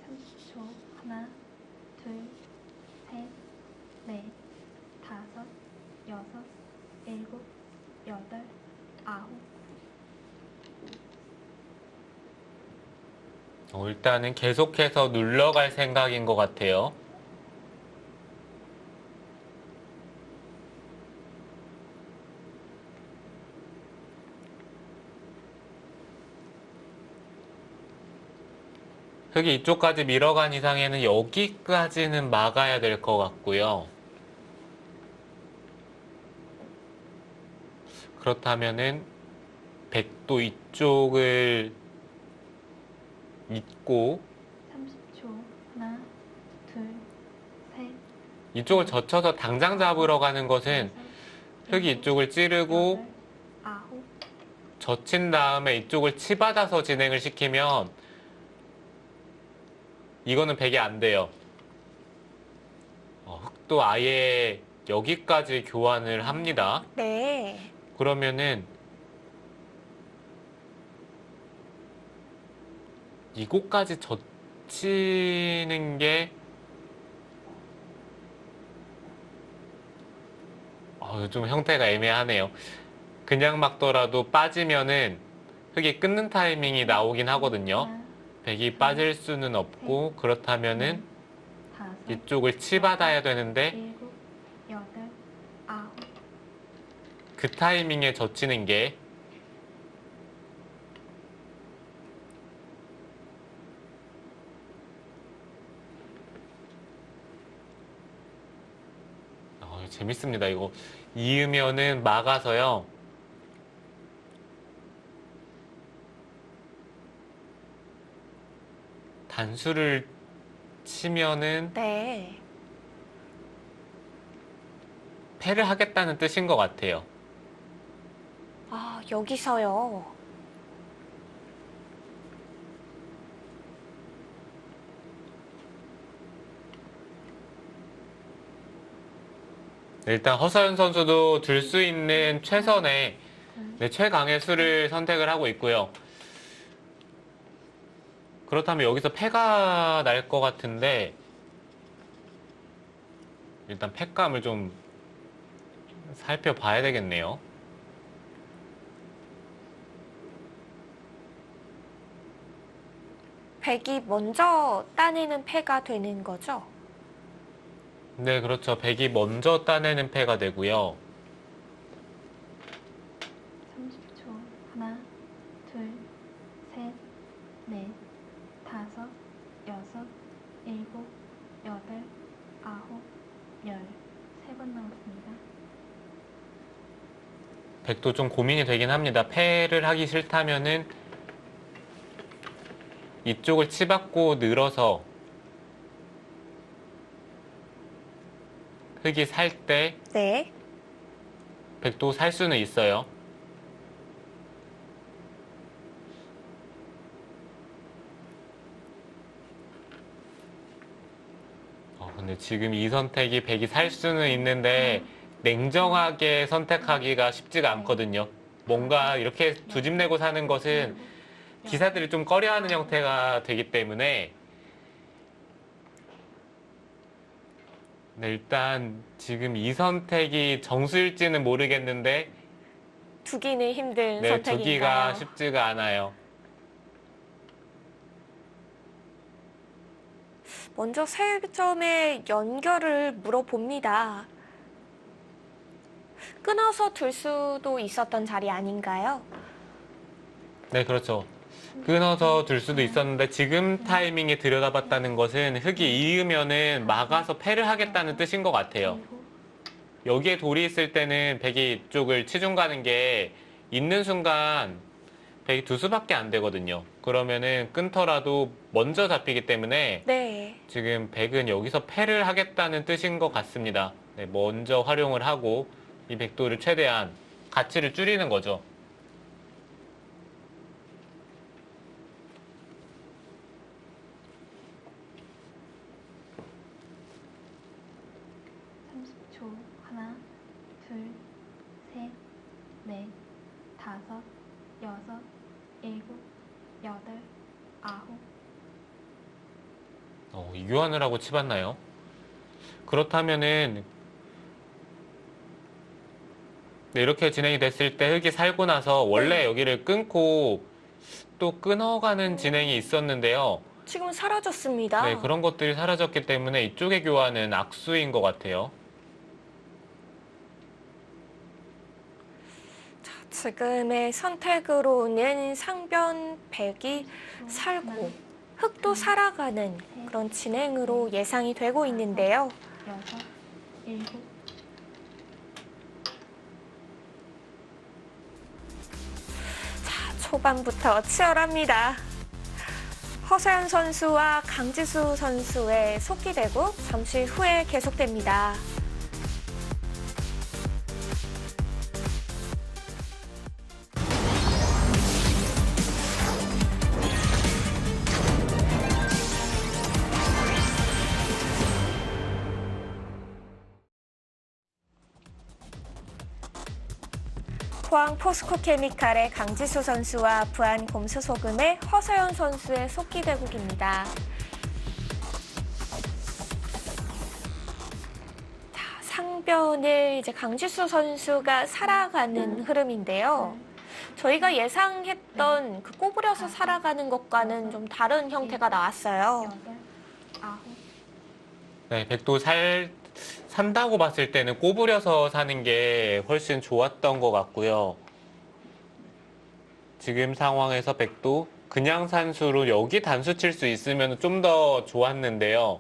삼십 초. 하나, 둘, 셋, 넷, 다섯, 여섯, 일곱, 여덟, 아홉. 일단은 계속해서 눌러갈 생각인 것 같아요. 흙이 이쪽까지 밀어간 이상에는 여기까지는 막아야 될 것 같고요. 그렇다면은 백도 이쪽을 잇고 30초. 하나, 둘, 셋, 이쪽을 젖혀서 당장 잡으러 가는 것은 여섯, 흙이 일곱, 이쪽을 찌르고 여덟, 아홉. 젖힌 다음에 이쪽을 치받아서 진행을 시키면 이거는 백이 안 돼요. 흙도 아예 여기까지 교환을 합니다. 네. 그러면은 이곳까지 젖히는 게 좀 형태가 애매하네요. 그냥 막더라도 빠지면은 흙이 끊는 타이밍이 나오긴 하거든요. 하나, 백이 빠질 수는 없고 그렇다면은 다섯, 이쪽을 치받아야 되는데 일곱, 여덟, 아홉. 그 타이밍에 젖히는 게 재밌습니다. 이거 이으면은 막아서요. 단수를 치면은 네. 패를 하겠다는 뜻인 것 같아요. 아, 여기서요. 일단 허서연 선수도 들 수 있는 최선의 최강의 수를 선택을 하고 있고요. 그렇다면 여기서 패가 날 것 같은데 일단 팩감을 좀 살펴봐야 되겠네요. 백이 먼저 따내는 패가 되는 거죠? 네, 그렇죠. 백이 먼저 따내는 패가 되고요. 30초. 하나, 둘, 셋, 넷, 다섯, 여섯, 일곱, 여덟, 아홉, 열. 3번 남았습니다. 백도 좀 고민이 되긴 합니다. 패를 하기 싫다면은 이쪽을 치받고 늘어서 흑이 살 때 네. 백도 살 수는 있어요. 근데 지금 이 선택이 백이 살 수는 있는데 냉정하게 선택하기가 쉽지가 않거든요. 뭔가 이렇게 두 집 내고 사는 것은 기사들이 좀 꺼려하는 형태가 되기 때문에 네, 일단 지금 이 선택이 정수일지는 모르겠는데 두기는 힘든 네, 선택인가요? 두기가 쉽지가 않아요. 먼저 세 점의 연결을 물어봅니다. 끊어서 둘 수도 있었던 자리 아닌가요? 네, 그렇죠. 끊어서 둘 수도 있었는데 지금 타이밍에 들여다봤다는 것은 흑이 이으면은 막아서 패를 하겠다는 뜻인 것 같아요. 여기에 돌이 있을 때는 백이 이쪽을 치중 가는 게 있는 순간 백이 두 수밖에 안 되거든요. 그러면은 끊더라도 먼저 잡히기 때문에 네. 지금 백은 여기서 패를 하겠다는 뜻인 것 같습니다. 네, 먼저 활용을 하고 이 백도를 최대한 가치를 줄이는 거죠. 초. 하나, 둘, 셋, 넷, 다섯, 여섯, 일곱, 여덟, 아홉. 이교환을 하고 치봤나요? 그렇다면은 네, 이렇게 진행이 됐을 때 흑이 살고 나서 원래 여기를 끊고 또 끊어가는 진행이 있었는데요. 지금 사라졌습니다. 네, 그런 것들이 사라졌기 때문에 이쪽의 교환은 악수인 것 같아요. 지금의 선택으로는 상변 백이 살고 흑도 살아가는 그런 진행으로 예상이 되고 있는데요. 여섯, 일곱. 자, 초반부터 치열합니다. 허서연 선수와 강지수 선수의 속기대국 잠시 후에 계속됩니다. 포항 포스코케미칼의 강지수 선수와 부안 곰수소금의 허서연 선수의 속기대국입니다. 자, 상변을 이제 강지수 선수가 살아가는 흐름인데요. 저희가 예상했던 그 꼬부려서 살아가는 것과는 좀 다른 형태가 나왔어요. 여덟, 아홉. 네, 백도 산다고 봤을 때는 꼬부려서 사는 게 훨씬 좋았던 것 같고요. 지금 상황에서 백도 그냥 산수로 여기 단수 칠 수 있으면 좀 더 좋았는데요.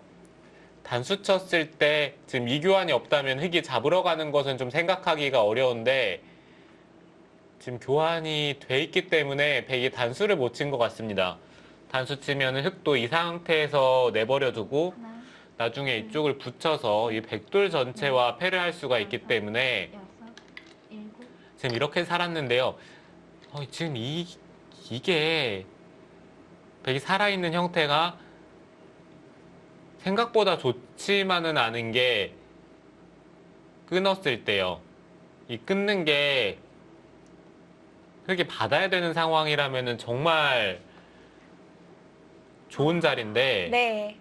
단수 쳤을 때 지금 이 교환이 없다면 흑이 잡으러 가는 것은 좀 생각하기가 어려운데 지금 교환이 돼 있기 때문에 백이 단수를 못 친 것 같습니다. 단수 치면 흑도 이 상태에서 내버려두고 하나, 나중에 이쪽을 붙여서 이 백돌 전체와 패를 할 수가 있기 때문에 여섯, 일곱. 지금 이렇게 살았는데요. 지금 이게 백이 살아있는 형태가 생각보다 좋지만은 않은 게 끊었을 때요. 이 끊는 게 흑이 받아야 되는 상황이라면은 정말 좋은 자리인데 네.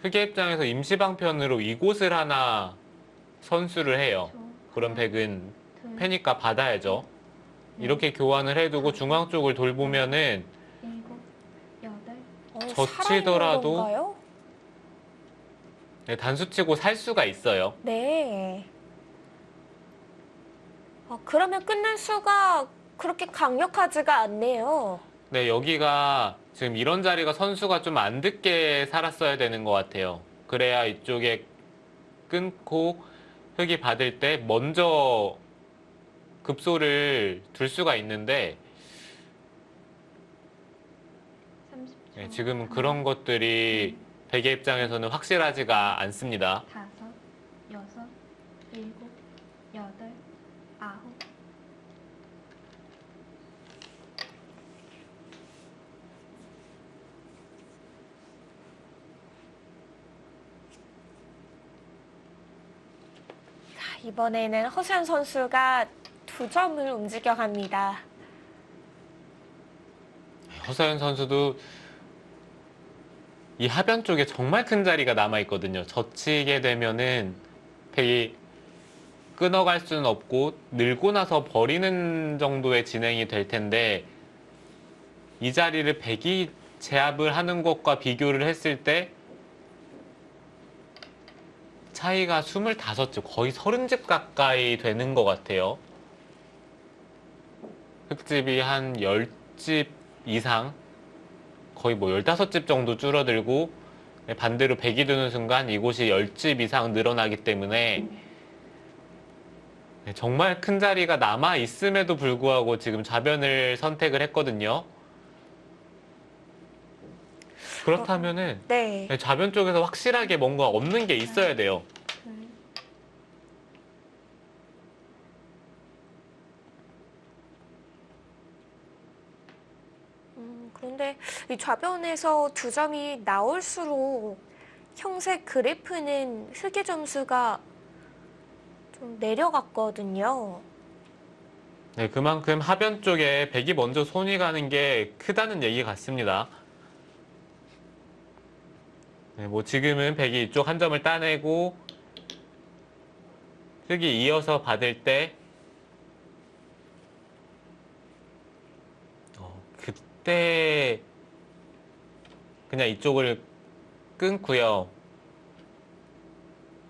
흑의 입장에서 임시방편으로 이곳을 하나 선수를 해요. 초, 그럼 백은 둘, 패니까 받아야죠. 넷, 이렇게 교환을 해두고 중앙 쪽을 돌보면은 일곱, 여덟, 젖히더라도 살아있는 건가요? 네, 단수치고 살 수가 있어요. 네. 그러면 끊는 수가 그렇게 강력하지가 않네요. 네, 여기가 지금 이런 자리가 선수가 좀 안 듣게 살았어야 되는 것 같아요. 그래야 이쪽에 끊고 흑이 받을 때 먼저 급소를 둘 수가 있는데 30초. 네, 지금은 하나, 그런 것들이 백의 입장에서는 확실하지가 않습니다. 다섯, 여섯, 일곱, 여덟, 아홉. 이번에는 허수연 선수가 2점을 움직여갑니다. 허서연 선수도 이 하변 쪽에 정말 큰 자리가 남아있거든요. 젖히게 되면은 백이 끊어갈 수는 없고 늘고 나서 버리는 정도의 진행이 될 텐데 이 자리를 백이 제압을 하는 것과 비교를 했을 때 차이가 25집, 거의 30집 가까이 되는 것 같아요. 흑집이 한 10집 이상, 거의 뭐 15집 정도 줄어들고 반대로 백이 드는 순간 이곳이 10집 이상 늘어나기 때문에 정말 큰 자리가 남아 있음에도 불구하고 지금 좌변을 선택을 했거든요. 그렇다면은 네. 좌변 쪽에서 확실하게 뭔가 없는 게 있어야 돼요. 둘, 그런데 이 좌변에서 2점이 나올수록 형색 그래프는 흑의 점수가 좀 내려갔거든요. 네, 그만큼 하변 쪽에 백이 먼저 손이 가는 게 크다는 얘기 같습니다. 네, 뭐 지금은 백이 이쪽 한 점을 따내고 흑이 이어서 받을 때 그때 그냥 이쪽을 끊고요.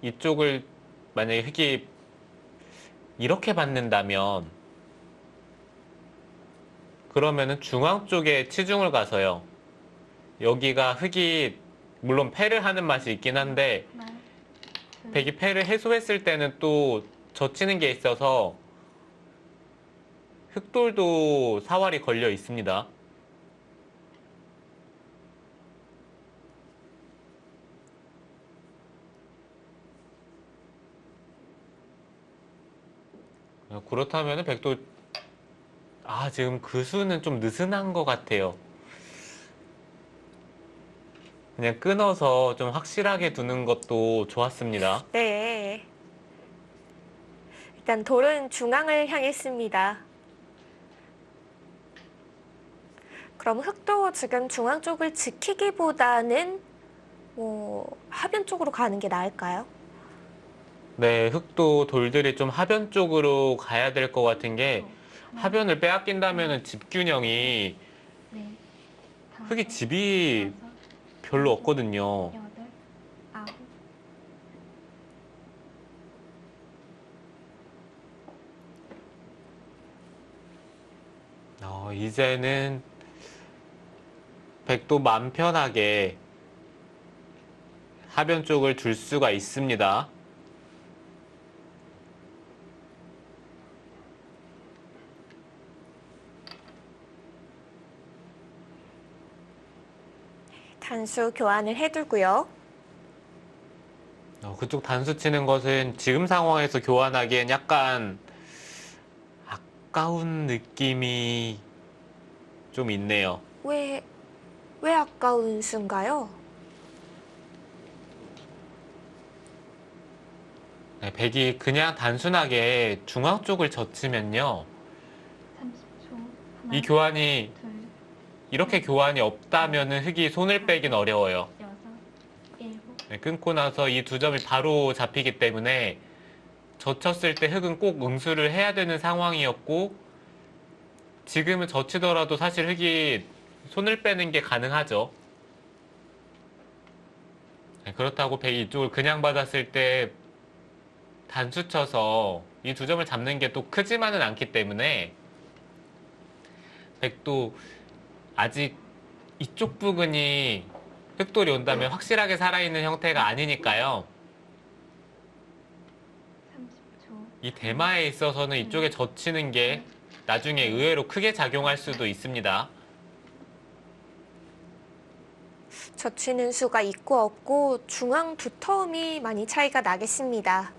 이쪽을 만약에 흑이 이렇게 받는다면 그러면은 중앙 쪽에 치중을 가서요. 여기가 흑이 물론 패를 하는 맛이 있긴 한데 하나, 둘, 백이 패를 해소했을 때는 또 젖히는 게 있어서 흑돌도 사활이 걸려 있습니다. 그렇다면 백도 지금 그 수는 좀 느슨한 것 같아요. 그냥 끊어서 좀 확실하게 두는 것도 좋았습니다. 네. 일단 돌은 중앙을 향했습니다. 그럼 흑도 지금 중앙 쪽을 지키기보다는 하변 쪽으로 가는 게 나을까요? 네, 흑도 돌들이 좀 하변 쪽으로 가야 될 것 같은 게 하나, 하변을 빼앗긴다면 집균형이 넷, 다섯, 흑이 집이 여섯, 별로 없거든요. 여덟, 아홉. 이제는 백도 맘 편하게 하변 쪽을 둘 수가 있습니다. 단수 교환을 해두고요. 그쪽 단수 치는 것은 지금 상황에서 교환하기엔 약간 아까운 느낌이 좀 있네요. 왜 아까운 수인가요? 네, 백이 그냥 단순하게 중앙 쪽을 젖히면요. 30초. 이 하나, 교환이 둘, 이렇게 교환이 없다면은 흑이 손을 빼긴 어려워요. 여섯, 일곱, 네, 끊고 나서 이 두 점이 바로 잡히기 때문에 젖혔을 때 흑은 꼭 응수를 해야 되는 상황이었고, 지금은 젖히더라도 사실 흑이 손을 빼는 게 가능하죠. 네, 그렇다고 백이 이쪽을 그냥 받았을 때 단수 쳐서 이 두 점을 잡는 게 또 크지만은 않기 때문에 백도 아직 이쪽 부근이 흑돌이 온다면 확실하게 살아있는 형태가 아니니까요. 30초. 이 대마에 있어서는 이쪽에 젖히는 게 나중에 의외로 크게 작용할 수도 있습니다. 젖히는 수가 있고 없고 중앙 두터움이 많이 차이가 나겠습니다.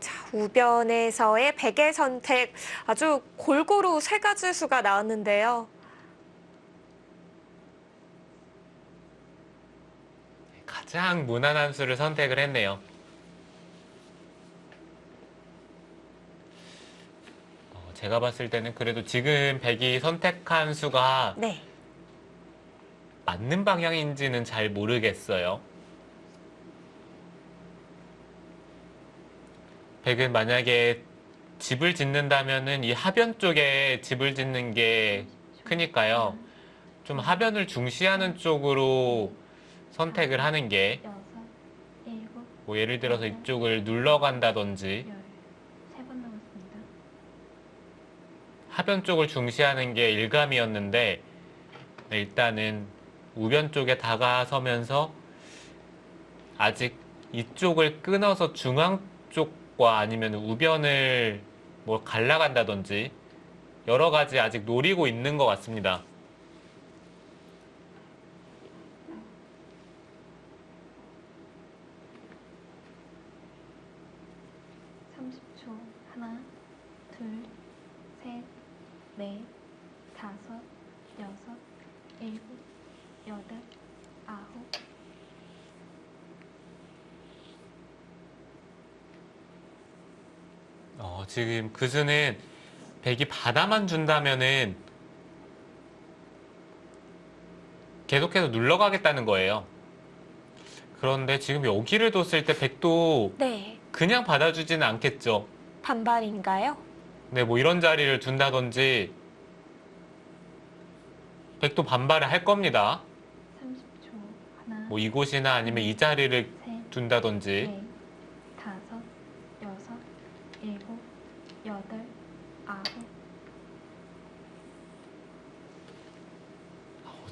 자, 우변에서의 백의 선택 아주 골고루 세 가지 수가 나왔는데요. 가장 무난한 수를 선택을 했네요. 제가 봤을 때는 그래도 지금 백이 선택한 수가 네. 맞는 방향인지는 잘 모르겠어요. 백은 만약에 집을 짓는다면은 이 하변 쪽에 집을 짓는 게 크니까요. 좀 하변을 중시하는 쪽으로 선택을 하는 게, 6, 7, 뭐 예를 들어서 이쪽을 눌러간다든지 10. 3번 남았습니다. 하변 쪽을 중시하는 게 일감이었는데, 네, 일단은 우변 쪽에 다가서면서 아직 이쪽을 끊어서 중앙 쪽과 아니면 우변을 뭐 갈라간다든지 여러 가지 아직 노리고 있는 것 같습니다. 30초. 하나, 둘, 셋, 넷, 다섯, 여섯, 일곱, 여덟, 아홉. 지금 그 수는 백이 바다만 준다면은 계속해서 눌러가겠다는 거예요. 그런데 지금 여기를 뒀을 때 백도 네. 그냥 받아주지는 않겠죠. 반발인가요? 네, 뭐 이런 자리를 둔다든지 백도 반발을 할 겁니다. 30초. 하나, 뭐 이곳이나 아니면 이 자리를 셋, 둔다든지. 넷, 다섯, 여섯, 일곱, 여덟, 아홉.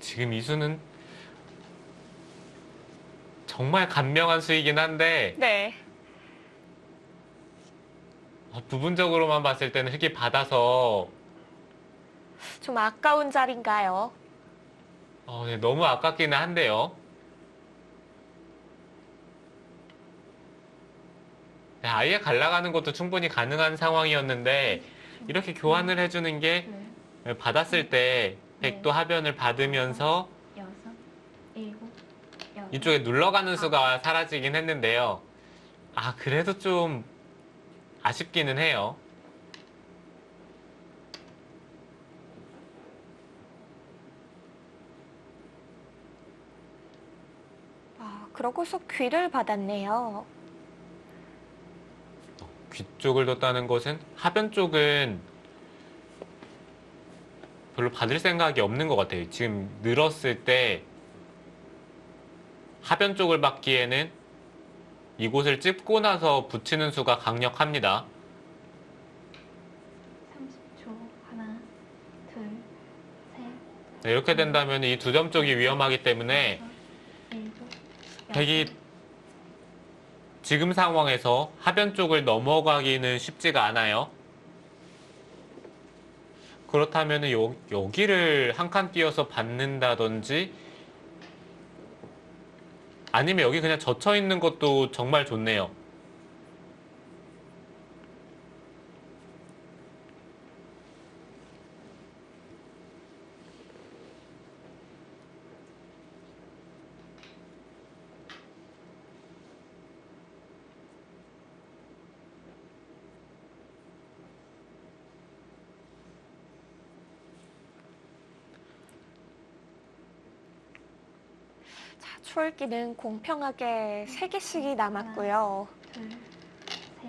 지금 이 수는 정말 간명한 수이긴 한데 네. 부분적으로만 봤을 때는 흑이 받아서 좀 아까운 자리인가요? 네, 너무 아깝기는 한데요. 네, 아예 갈라가는 것도 충분히 가능한 상황이었는데 이렇게 교환을 해주는 게 둘, 받았을 때 백도 하변을 받으면서 여섯, 일곱, 여덟. 이쪽에 눌러가는 수가 사라지긴 했는데요. 그래도 좀 아쉽기는 해요. 그러고서 귀를 받았네요. 귀 쪽을 뒀다는 것은 하변 쪽은 별로 받을 생각이 없는 것 같아요. 지금 늘었을 때 하변 쪽을 받기에는 이곳을 찝고 나서 붙이는 수가 강력합니다. 30초. 하나, 둘, 셋. 네, 이렇게 된다면 이 두 점 쪽이 위험하기 때문에 여섯, 일곱, 백이 여덟. 지금 상황에서 하변 쪽을 넘어가기는 쉽지가 않아요. 그렇다면 여기를 한 칸 띄어서 받는다든지 아니면 여기 그냥 젖혀 있는 것도 정말 좋네요. 초읽기는 공평하게 3개씩이 남았고요. 둘, 셋,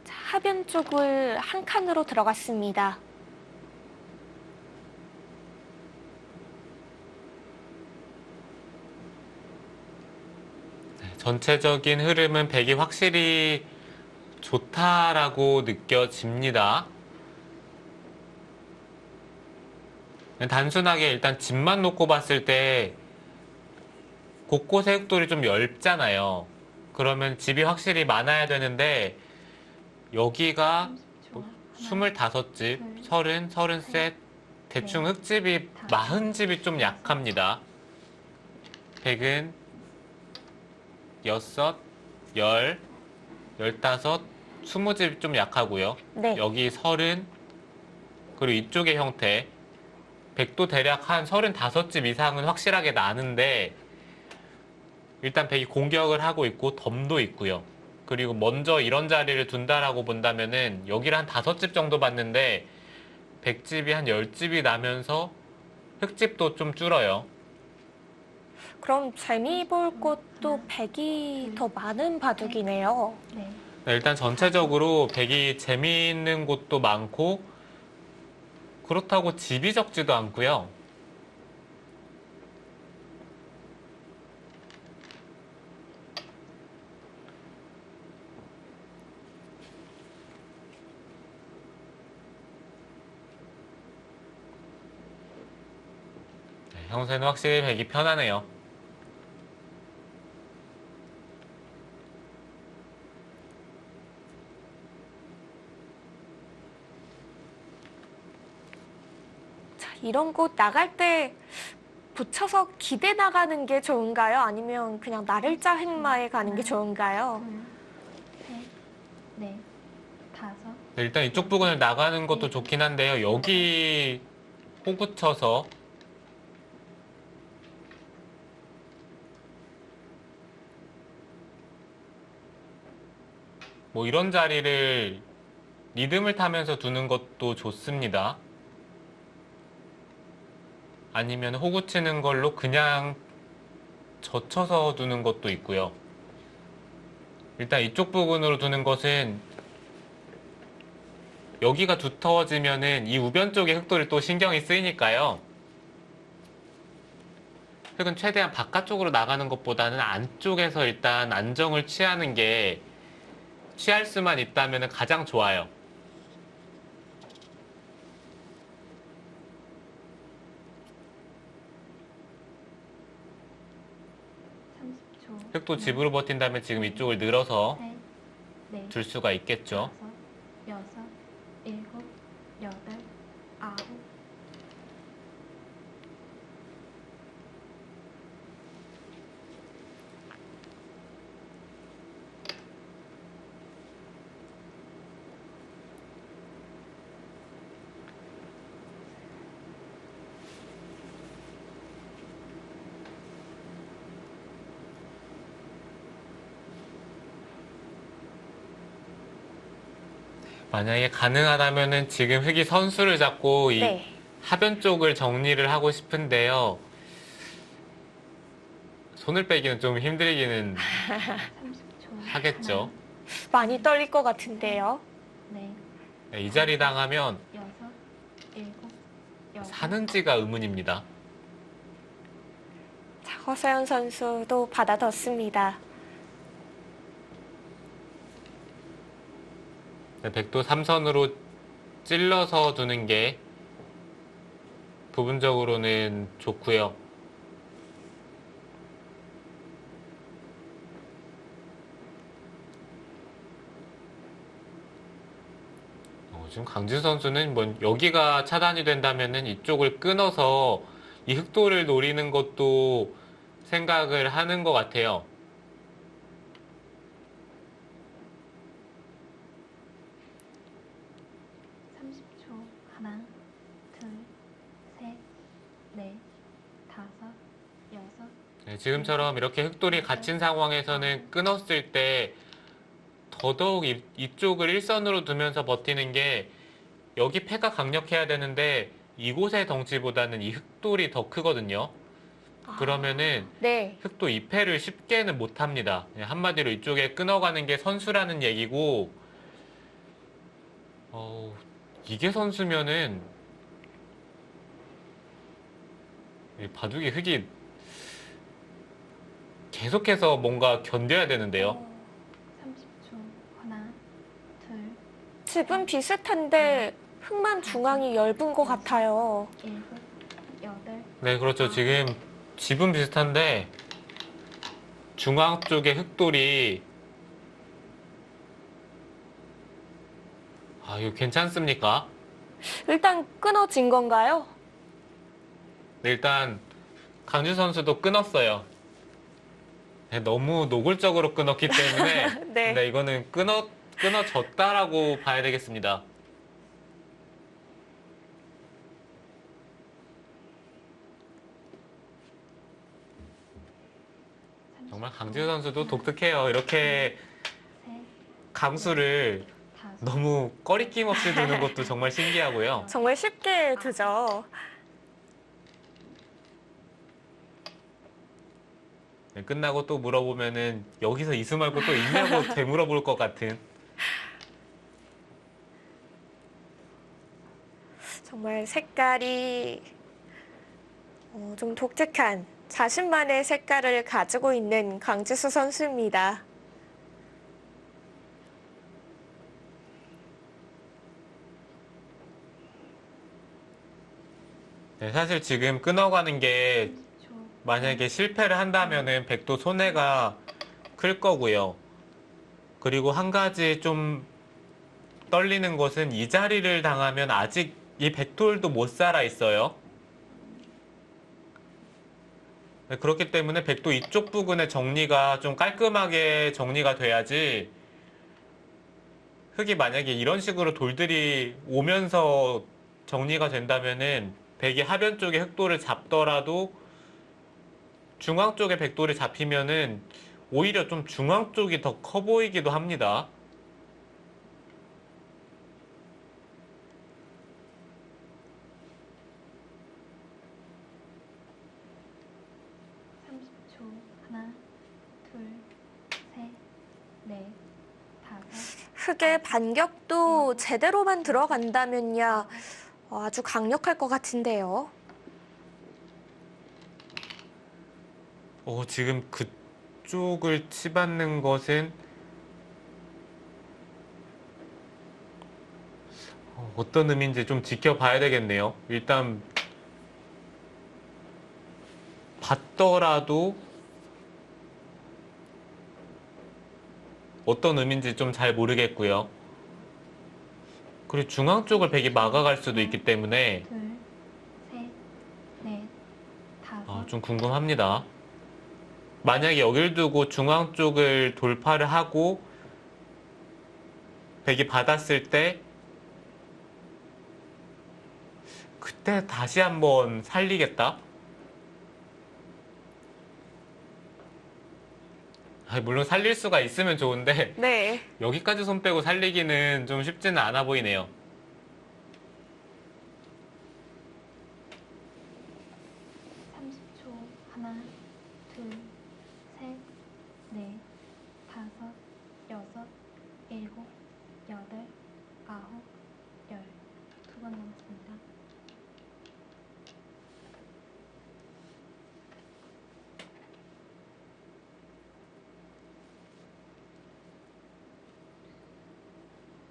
자, 하변 쪽을 한 칸으로 들어갔습니다. 전체적인 흐름은 백이 확실히 좋다라고 느껴집니다. 단순하게 일단 집만 놓고 봤을 때 곳곳의 흑돌이 좀 얇잖아요. 그러면 집이 확실히 많아야 되는데 여기가 30초. 25집, 30, 33, 대충 흑집이 40집이 좀 약합니다. 백은 6, 10, 15, 20집이 좀 약하고요. 네. 여기 30, 그리고 이쪽의 형태 백도 대략 한 35집 이상은 확실하게 나는데 일단 백이 공격을 하고 있고 덤도 있고요. 그리고 먼저 이런 자리를 둔다라고 본다면은 여기를 한 5집 정도 봤는데 백집이 한 10집이 나면서 흑집도 좀 줄어요. 그럼 재미 볼 곳도 백이 더 많은 바둑이네요. 네. 일단 전체적으로 백이 재미있는 곳도 많고 그렇다고 집이 적지도 않고요. 형세는 확실히 백이 편하네요. 자, 이런 곳 나갈 때 붙여서 기대 나가는 게 좋은가요? 아니면 그냥 나를자 횡마에 가는 게 좋은가요? 둘, 셋, 넷, 다섯. 일단 이쪽 부분을 나가는 것도 좋긴 한데요. 여기 호구 쳐서 뭐 이런 자리를 리듬을 타면서 두는 것도 좋습니다. 아니면 호구 치는 걸로 그냥 젖혀서 두는 것도 있고요. 일단 이쪽 부분으로 두는 것은 여기가 두터워지면은 이 우변 쪽의 흑돌이 또 신경이 쓰이니까요. 흑은 최대한 바깥쪽으로 나가는 것보다는 안쪽에서 일단 안정을 취하는 게 취할 수만 있다면 가장 좋아요. 30초. 흑도 집으로 버틴다면 지금 이쪽을 늘어서 셋, 넷, 둘 수가 있겠죠. 다섯, 여섯, 일곱, 여덟, 아홉. 만약에 가능하다면은 지금 흑이 선수를 잡고 이 네. 하변 쪽을 정리를 하고 싶은데요. 손을 빼기는 좀 힘들기는 30초. 하겠죠. 많이 떨릴 것 같은데요. 네, 이 자리 당하면 여섯, 일곱, 여덟. 사는지가 의문입니다. 자, 허서연 선수도 받아뒀습니다. 백도 3선으로 찔러서 두는 게 부분적으로는 좋고요. 지금 강진 선수는 뭐 여기가 차단이 된다면은 이쪽을 끊어서 이 흑돌을 노리는 것도 생각을 하는 것 같아요. 30초. 하나, 둘, 셋, 넷, 다섯, 여섯. 네, 지금처럼 이렇게 흑돌이 갇힌 상황에서는 끊었을 때 더더욱 이쪽을 일선으로 두면서 버티는 게 여기 패가 강력해야 되는데 이곳의 덩치보다는 이 흑돌이 더 크거든요. 그러면은 네. 흑도 2패를 쉽게는 못합니다. 한마디로 이쪽에 끊어가는 게 선수라는 얘기고, 이게 선수면은 이 바둑이 흑이 계속해서 뭔가 견뎌야 되는데요. 30초. 하나, 둘, 집은 비슷한데 흑만 중앙이 엷은 것 같아요. 일곱, 여덟, 네, 그렇죠. 지금 집은 비슷한데 중앙 쪽에 흑돌이 이거 괜찮습니까? 일단 끊어진 건가요? 네, 일단 강주 선수도 끊었어요. 네, 너무 노골적으로 끊었기 때문에 네. 네, 이거는 끊어졌다라고 봐야 되겠습니다. 정말 강지우 선수도 독특해요. 이렇게 셋, 강수를 다섯. 너무 꺼리낌 없이 두는 것도 정말 신기하고요. 정말 쉽게 두죠. 네, 끝나고 또 물어보면은 여기서 이수 말고 또 있냐고 되물어볼 것 같은. 정말 색깔이 좀 독특한 자신만의 색깔을 가지고 있는 강지수 선수입니다. 네, 사실 지금 끊어가는 게 30초. 만약에 실패를 한다면은 백도 손해가 클 거고요. 그리고 한 가지 좀 떨리는 것은 이 자리를 당하면 아직 이 백돌도 못 살아 있어요. 네, 그렇기 때문에 백도 이쪽 부근의 정리가 좀 깔끔하게 정리가 돼야지 흑이 만약에 이런 식으로 돌들이 오면서 정리가 된다면은 백이 하변 쪽에 흑돌을 잡더라도 중앙 쪽에 백돌이 잡히면은 오히려 좀 중앙 쪽이 더 커 보이기도 합니다. 하나, 둘, 셋, 넷, 다섯, 흑의 반격도 제대로만 들어간다면야 아주 강력할 것 같은데요. 지금 그쪽을 치받는 것은 어떤 의미인지 좀 지켜봐야 되겠네요. 일단 봤더라도 어떤 의미인지 좀 잘 모르겠고요. 그리고 중앙 쪽을 백이 막아갈 수도 있기 때문에 둘, 셋, 넷, 다섯. 좀 궁금합니다. 만약에 여길 두고 중앙 쪽을 돌파를 하고 백이 받았을 때 그때 다시 한번 살리겠다? 물론 살릴 수가 있으면 좋은데 네. 여기까지 손 빼고 살리기는 좀 쉽지는 않아 보이네요. 30초. 하나, 둘, 셋, 넷, 다섯, 여섯, 일곱, 여덟, 아홉, 열. 두 번 남았습니다.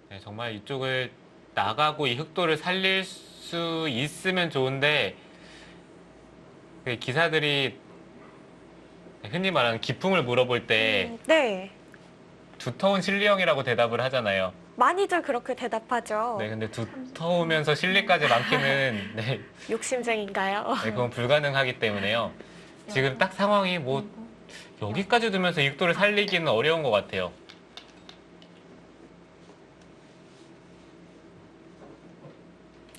네, 정말 이쪽을 나가고 이 흑도를 살릴 수 있으면 좋은데 그 기사들이 흔히 말하는 기풍을 물어볼 때 네. 두터운 실리형이라고 대답을 하잖아요. 많이들 그렇게 대답하죠. 네, 근데 두터우면서 실리까지 많기는 네, 욕심쟁인가요? 네, 그건 불가능하기 때문에요. 지금 딱 상황이 뭐 여기까지 두면서 이 흑도를 살리기는 어려운 것 같아요.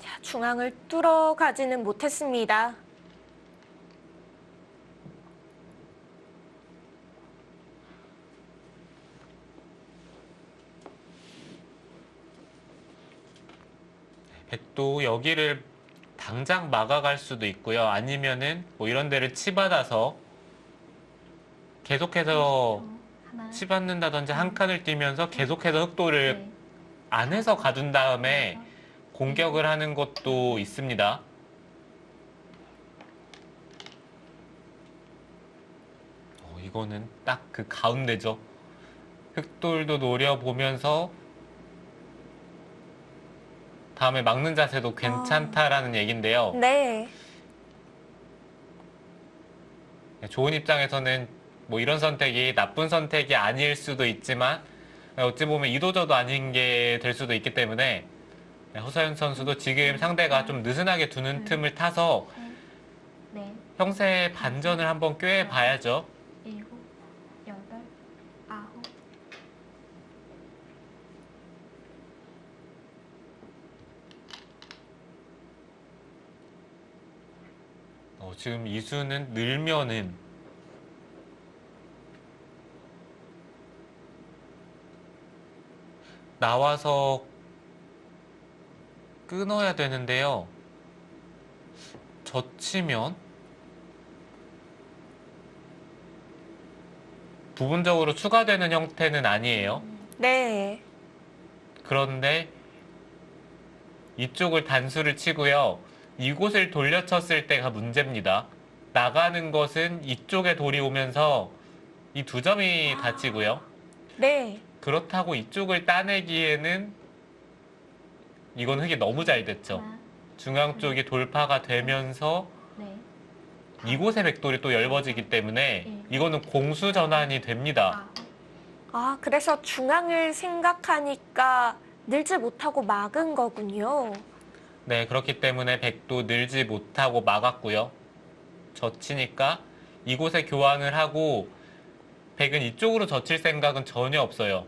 자, 중앙을 뚫어가지는 못했습니다. 백도 여기를 당장 막아갈 수도 있고요. 아니면은 뭐 이런 데를 치받아서 계속해서 30초. 하나, 치받는다든지 한 칸을 뛰면서 계속해서 흑돌을 넷, 안에서 가둔 다음에 여섯, 공격을 하는 것도 있습니다. 이거는 딱 그 가운데죠. 흑돌도 노려보면서 다음에 막는 자세도 괜찮다라는 얘긴데요. 네. 좋은 입장에서는 뭐 이런 선택이 나쁜 선택이 아닐 수도 있지만 어찌 보면 이도저도 아닌 게 될 수도 있기 때문에 허서연 선수도 지금 상대가 좀 느슨하게 두는 틈을 타서 셋, 넷, 형세의 반전을 한번 꿰봐야죠. 일곱, 여덟, 아홉. 지금 이수는 늘면은 나와서 끊어야 되는데요. 젖히면 부분적으로 추가되는 형태는 아니에요. 네. 그런데 이쪽을 단수를 치고요. 이곳을 돌려쳤을 때가 문제입니다. 나가는 것은 이쪽에 돌이 오면서 이 두 점이 다치고요. 네. 그렇다고 이쪽을 따내기에는 이건 흙이 너무 잘 됐죠. 하나, 중앙 쪽이 돌파가 되면서 넷, 이곳의 백돌이 또 얇아지기 때문에 이거는 공수 전환이 됩니다. 아홉. 아, 그래서 중앙을 생각하니까 늘지 못하고 막은 거군요. 네, 그렇기 때문에 백도 늘지 못하고 막았고요. 젖히니까 이곳에 교환을 하고 백은 이쪽으로 젖힐 생각은 전혀 없어요.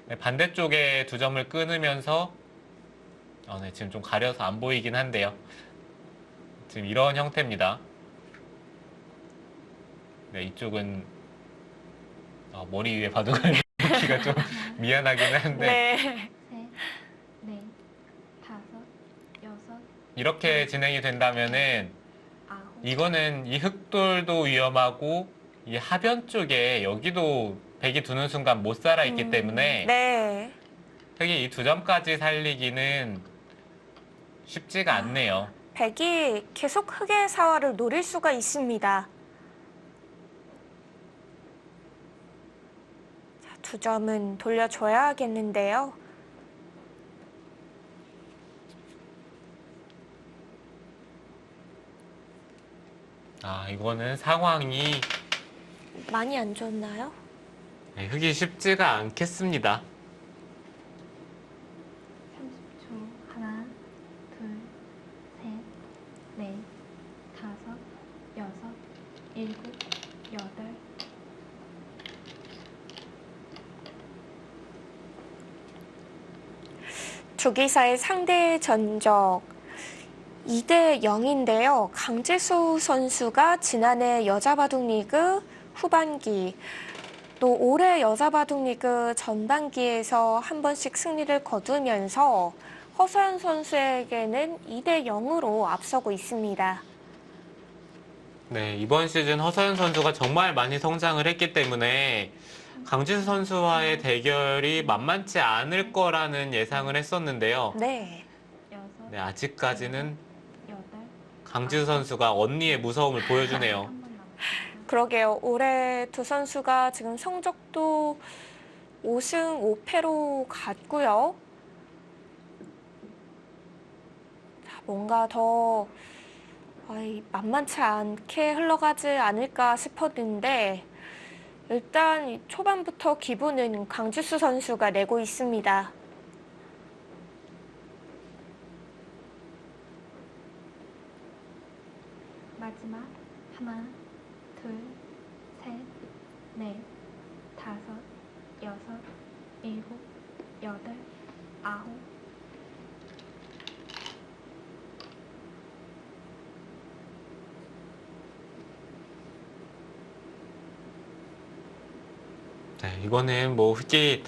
네, 반대쪽에 두 점을 끊으면서 네, 지금 좀 가려서 안 보이긴 한데요. 지금 이런 형태입니다. 네, 이쪽은 머리 위에 바둑을 놓기가 좀 미안하긴 한데 네. 셋, 넷, 다섯, 여섯, 이렇게 진행이 된다면은 아홉. 이거는 이 흑돌도 위험하고 이 하변 쪽에 여기도 백이 두는 순간 못 살아 있기 때문에 네. 흑이 이 두 점까지 살리기는 쉽지가 않네요. 백이 계속 흑의 사활을 노릴 수가 있습니다. 자, 두 점은 돌려줘야겠는데요. 이거는 상황이 많이 안 좋나요? 흑이 쉽지가 않겠습니다. 30초. 하나, 둘, 셋, 넷, 다섯, 여섯, 일곱, 여덟. 조기사의 상대 전적 2대 0인데요. 강지수 선수가 지난해 여자바둑리그 후반기 또 올해 여자바둑리그 전반기에서 한 번씩 승리를 거두면서 허서연 선수에게는 2대 0으로 앞서고 있습니다. 네, 이번 시즌 허서연 선수가 정말 많이 성장을 했기 때문에 강지수 선수와의 대결이 만만치 않을 거라는 예상을 했었는데요. 네. 여섯, 네, 아직까지는 여덟. 강지수 선수가 언니의 무서움을 보여주네요. 한 번 남았습니다. 그러게요. 올해 두 선수가 지금 성적도 5승 5패로 갔고요. 자, 뭔가 더 만만치 않게 흘러가지 않을까 싶었는데 일단 이 초반부터 기분은 강지수 선수가 내고 있습니다. 마지막. 하나, 둘, 셋, 넷, 다섯, 여섯, 일곱, 여덟, 아홉. 네, 이거는 뭐 흑이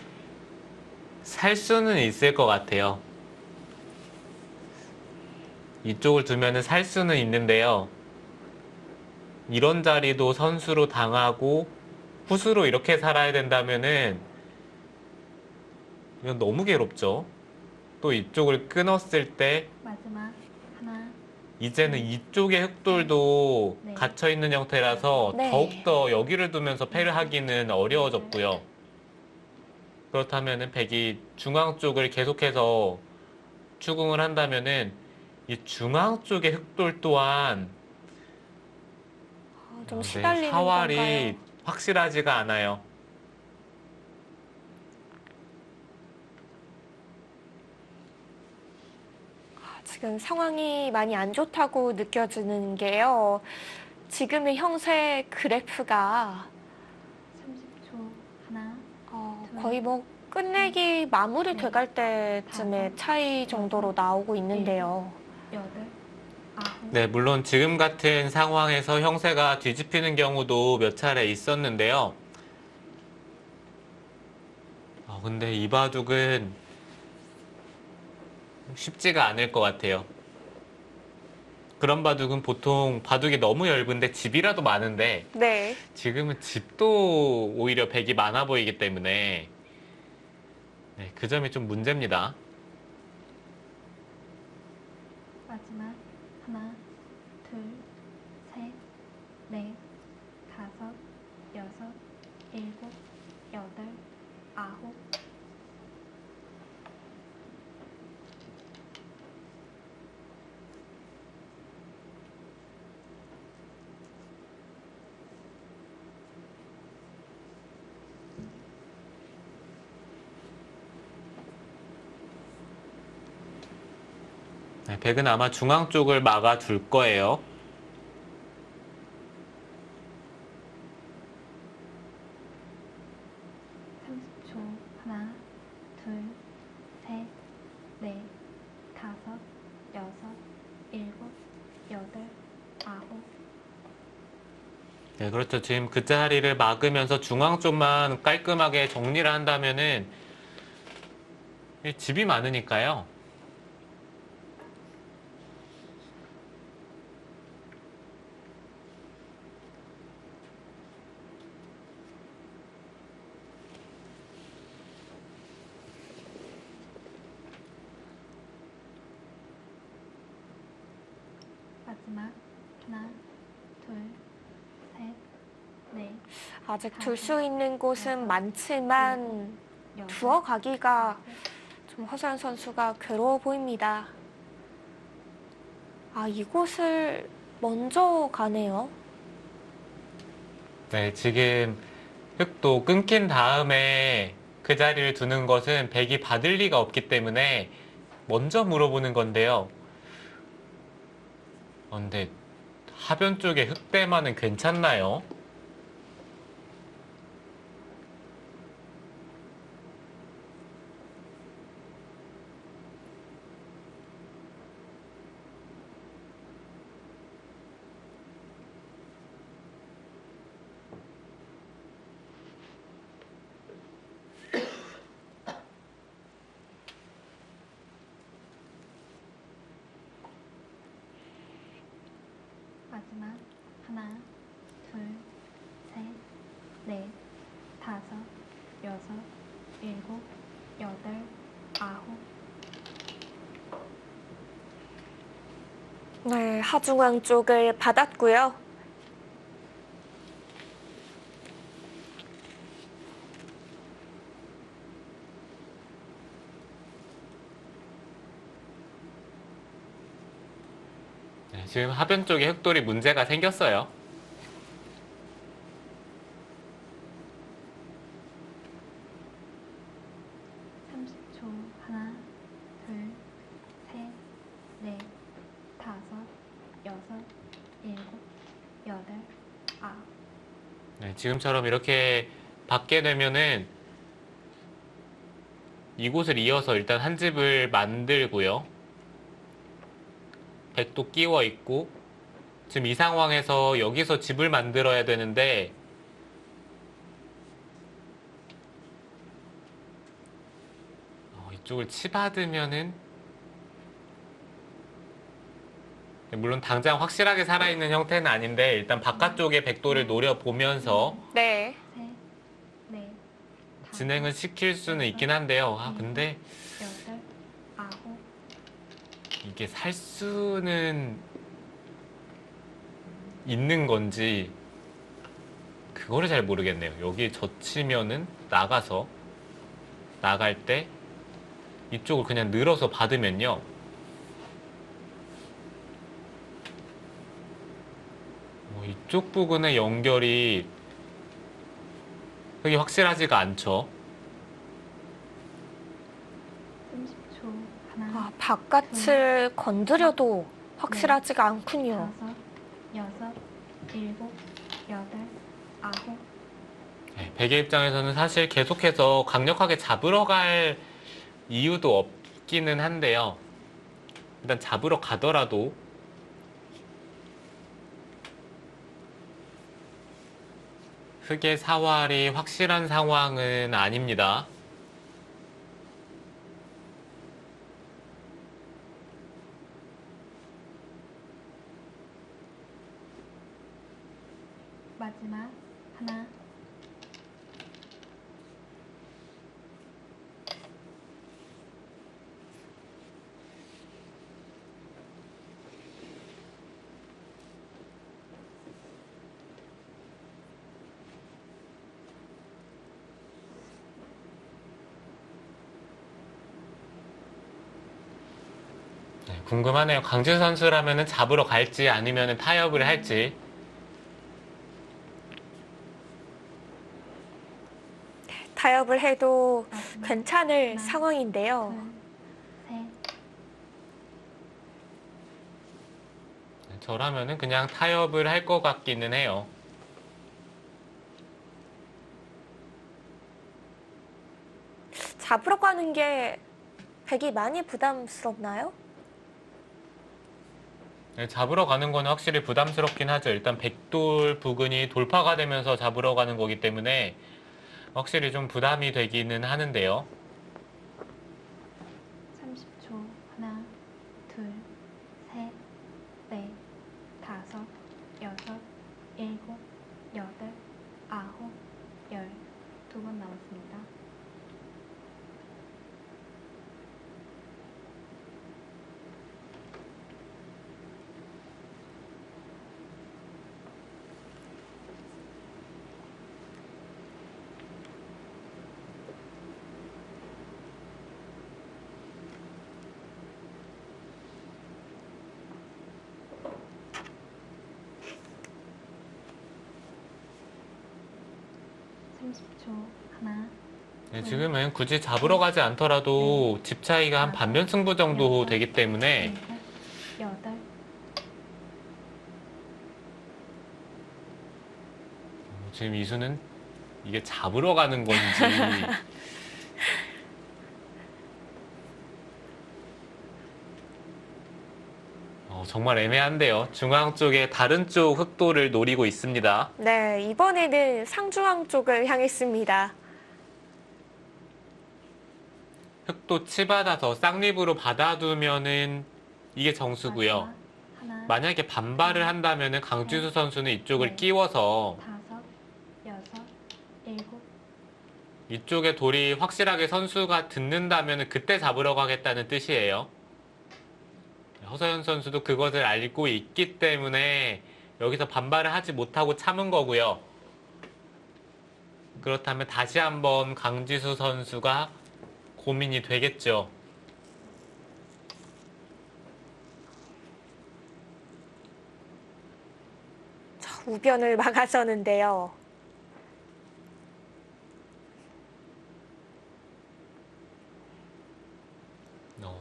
살 수는 있을 것 같아요. 이쪽을 두면은 살 수는 있는데요. 이런 자리도 선수로 당하고 후수로 이렇게 살아야 된다면은 이건 너무 괴롭죠. 또 이쪽을 끊었을 때 마지막 하나, 이제는 이쪽의 흑돌도 네. 갇혀 있는 형태라서 네. 더욱더 여기를 두면서 패를 하기는 어려워졌고요. 그렇다면은 백이 중앙 쪽을 계속해서 추궁을 한다면은 이 중앙 쪽의 흑돌 또한 좀 네, 시달리는 사활이 건가요? 확실하지가 않아요. 지금 상황이 많이 안 좋다고 느껴지는 게요. 지금의 형세 그래프가 30초 하나, 거의 뭐 끝내기 마무리 네. 돼갈 때쯤의 다섯, 차이 정도로 나오고 있는데요. 여덟, 아홉, 네, 물론 지금 같은 상황에서 형세가 뒤집히는 경우도 몇 차례 있었는데요. 근데 이 바둑은 쉽지가 않을 것 같아요. 그런 바둑은 보통 바둑이 너무 얇은데 집이라도 많은데 네. 지금은 집도 오히려 백이 많아 보이기 때문에 네, 그 점이 좀 문제입니다. 마지막 하나, 둘, 셋, 넷, 다섯, 여섯, 일곱, 여덟, 아홉. 네, 백은 아마 중앙 쪽을 막아줄 거예요. 30초 하나, 둘, 셋, 넷, 다섯, 여섯, 일곱, 여덟, 아홉. 네, 그렇죠. 지금 그 자리를 막으면서 중앙 쪽만 깔끔하게 정리를 한다면은 집이 많으니까요. 마지막 하나, 둘, 셋, 넷, 아직 둘 수 있는 곳은 많지만 여덟, 두어 가기가 아홉. 좀 허서연 선수가 괴로워 보입니다. 이곳을 먼저 가네요. 네, 지금 흑도 끊긴 다음에 그 자리를 두는 것은 백이 받을 리가 없기 때문에 먼저 물어보는 건데요. 근데 하변 쪽에 흑대만은 괜찮나요? 마지막 하나, 둘, 셋, 넷, 다섯, 여섯, 일곱, 여덟, 아홉. 네, 하중앙 쪽을 받았고요. 네, 지금 하변 쪽에 흑돌이 문제가 생겼어요. 삼십 초 하나, 둘, 셋, 넷, 다섯, 여섯, 일곱, 여덟, 아홉. 네, 지금처럼 이렇게 받게 되면은 이곳을 이어서 일단 한 집을 만들고요. 백도 끼워 있고 지금 이 상황에서 여기서 집을 만들어야 되는데 이쪽을 치받으면은 물론 당장 확실하게 살아있는 형태는 아닌데 일단 바깥쪽에 백도를 노려보면서 네. 셋, 넷, 다섯, 진행을 시킬 수는 있긴 한데요. 근데 여덟, 아홉, 이게 살 수는 있는 건지 그거를 잘 모르겠네요. 여기 젖히면은 나갈 때 이쪽을 그냥 늘어서 받으면요. 이쪽 부분의 연결이 그게 확실하지가 않죠. 30초. 하나, 바깥을 건드려도 확실하지가 않군요. 다섯, 여섯, 일곱, 여덟, 아홉. 네, 베개 입장에서는 사실 계속해서 강력하게 잡으러 갈 이유도 없기는 한데요. 일단 잡으러 가더라도 흙의 사활이 확실한 상황은 아닙니다. 마지막 하나, 네, 궁금하네요. 강진 선수라면 잡으러 갈지 아니면 타협을 할지. 타협을 해도 마지막 괜찮을 하나, 상황인데요. 둘, 셋, 저라면은 그냥 타협을 할 것 같기는 해요. 잡으러 가는 게 백이 많이 부담스럽나요? 네, 잡으러 가는 건 확실히 부담스럽긴 하죠. 일단 백돌 부근이 돌파가 되면서 잡으러 가는 거기 때문에 확실히 좀 부담이 되기는 하는데요. 30초. 하나, 둘, 셋, 넷, 다섯, 여섯, 일곱, 여덟, 아홉, 열. 2번 남았습니다. 하나, 네, 지금은 굳이 잡으러 가지 않더라도 집 차이가 한 반면 승부 정도 되기 때문에 일곱, 여덟, 지금 이수는 이게 잡으러 가는 건지 정말 애매한데요. 중앙 쪽에 다른 쪽 흑도를 노리고 있습니다. 네, 이번에는 상중앙 쪽을 향했습니다. 흑도 치받아서 쌍립으로 받아두면은 이게 정수고요. 마지막 하나, 만약에 반발을 한다면은 강지수 선수는 이쪽을 네. 끼워서 다섯, 여섯, 일곱, 이쪽에 돌이 확실하게 선수가 듣는다면은 그때 잡으러 가겠다는 뜻이에요. 허서연 선수도 그것을 알고 있기 때문에 여기서 반발을 하지 못하고 참은 거고요. 그렇다면 다시 한번 강지수 선수가 고민이 되겠죠. 우변을 막아서는데요.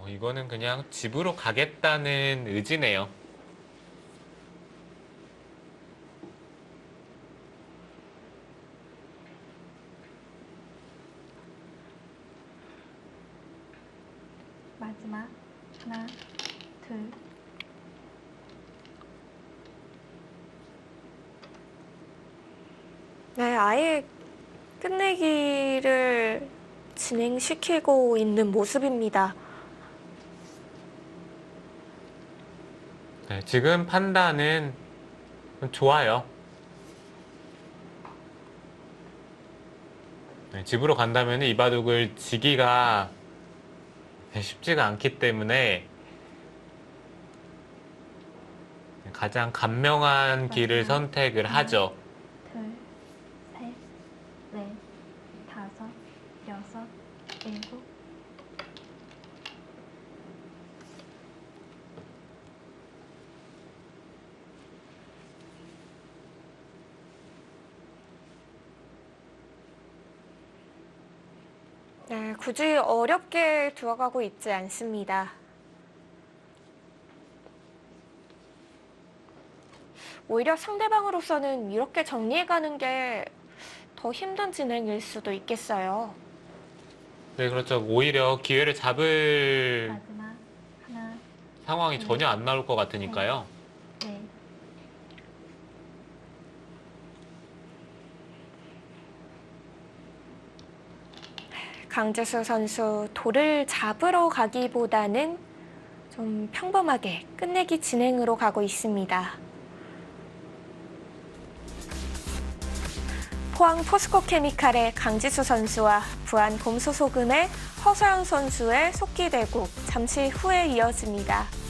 이거는 그냥 집으로 가겠다는 의지네요. 마지막 하나, 둘, 네, 아예 끝내기를 진행시키고 있는 모습입니다. 네, 지금 판단은 좋아요. 네, 집으로 간다면 이 바둑을 지기가 쉽지가 않기 때문에 가장 간명한 길을 선택을 하죠. 둘, 셋, 넷, 다섯, 여섯, 일곱. 네, 굳이 어렵게 두어가고 있지 않습니다. 오히려 상대방으로서는 이렇게 정리해가는 게 더 힘든 진행일 수도 있겠어요. 네, 그렇죠. 오히려 기회를 잡을 마지막 하나, 상황이 전혀 안 나올 것 같으니까요. 넷. 강재수 선수 돌을 잡으러 가기보다는 좀 평범하게 끝내기 진행으로 가고 있습니다. 포항 포스코케미칼의 강지수 선수와 부안 곰소소금의 허서연 선수의 속기대국 잠시 후에 이어집니다.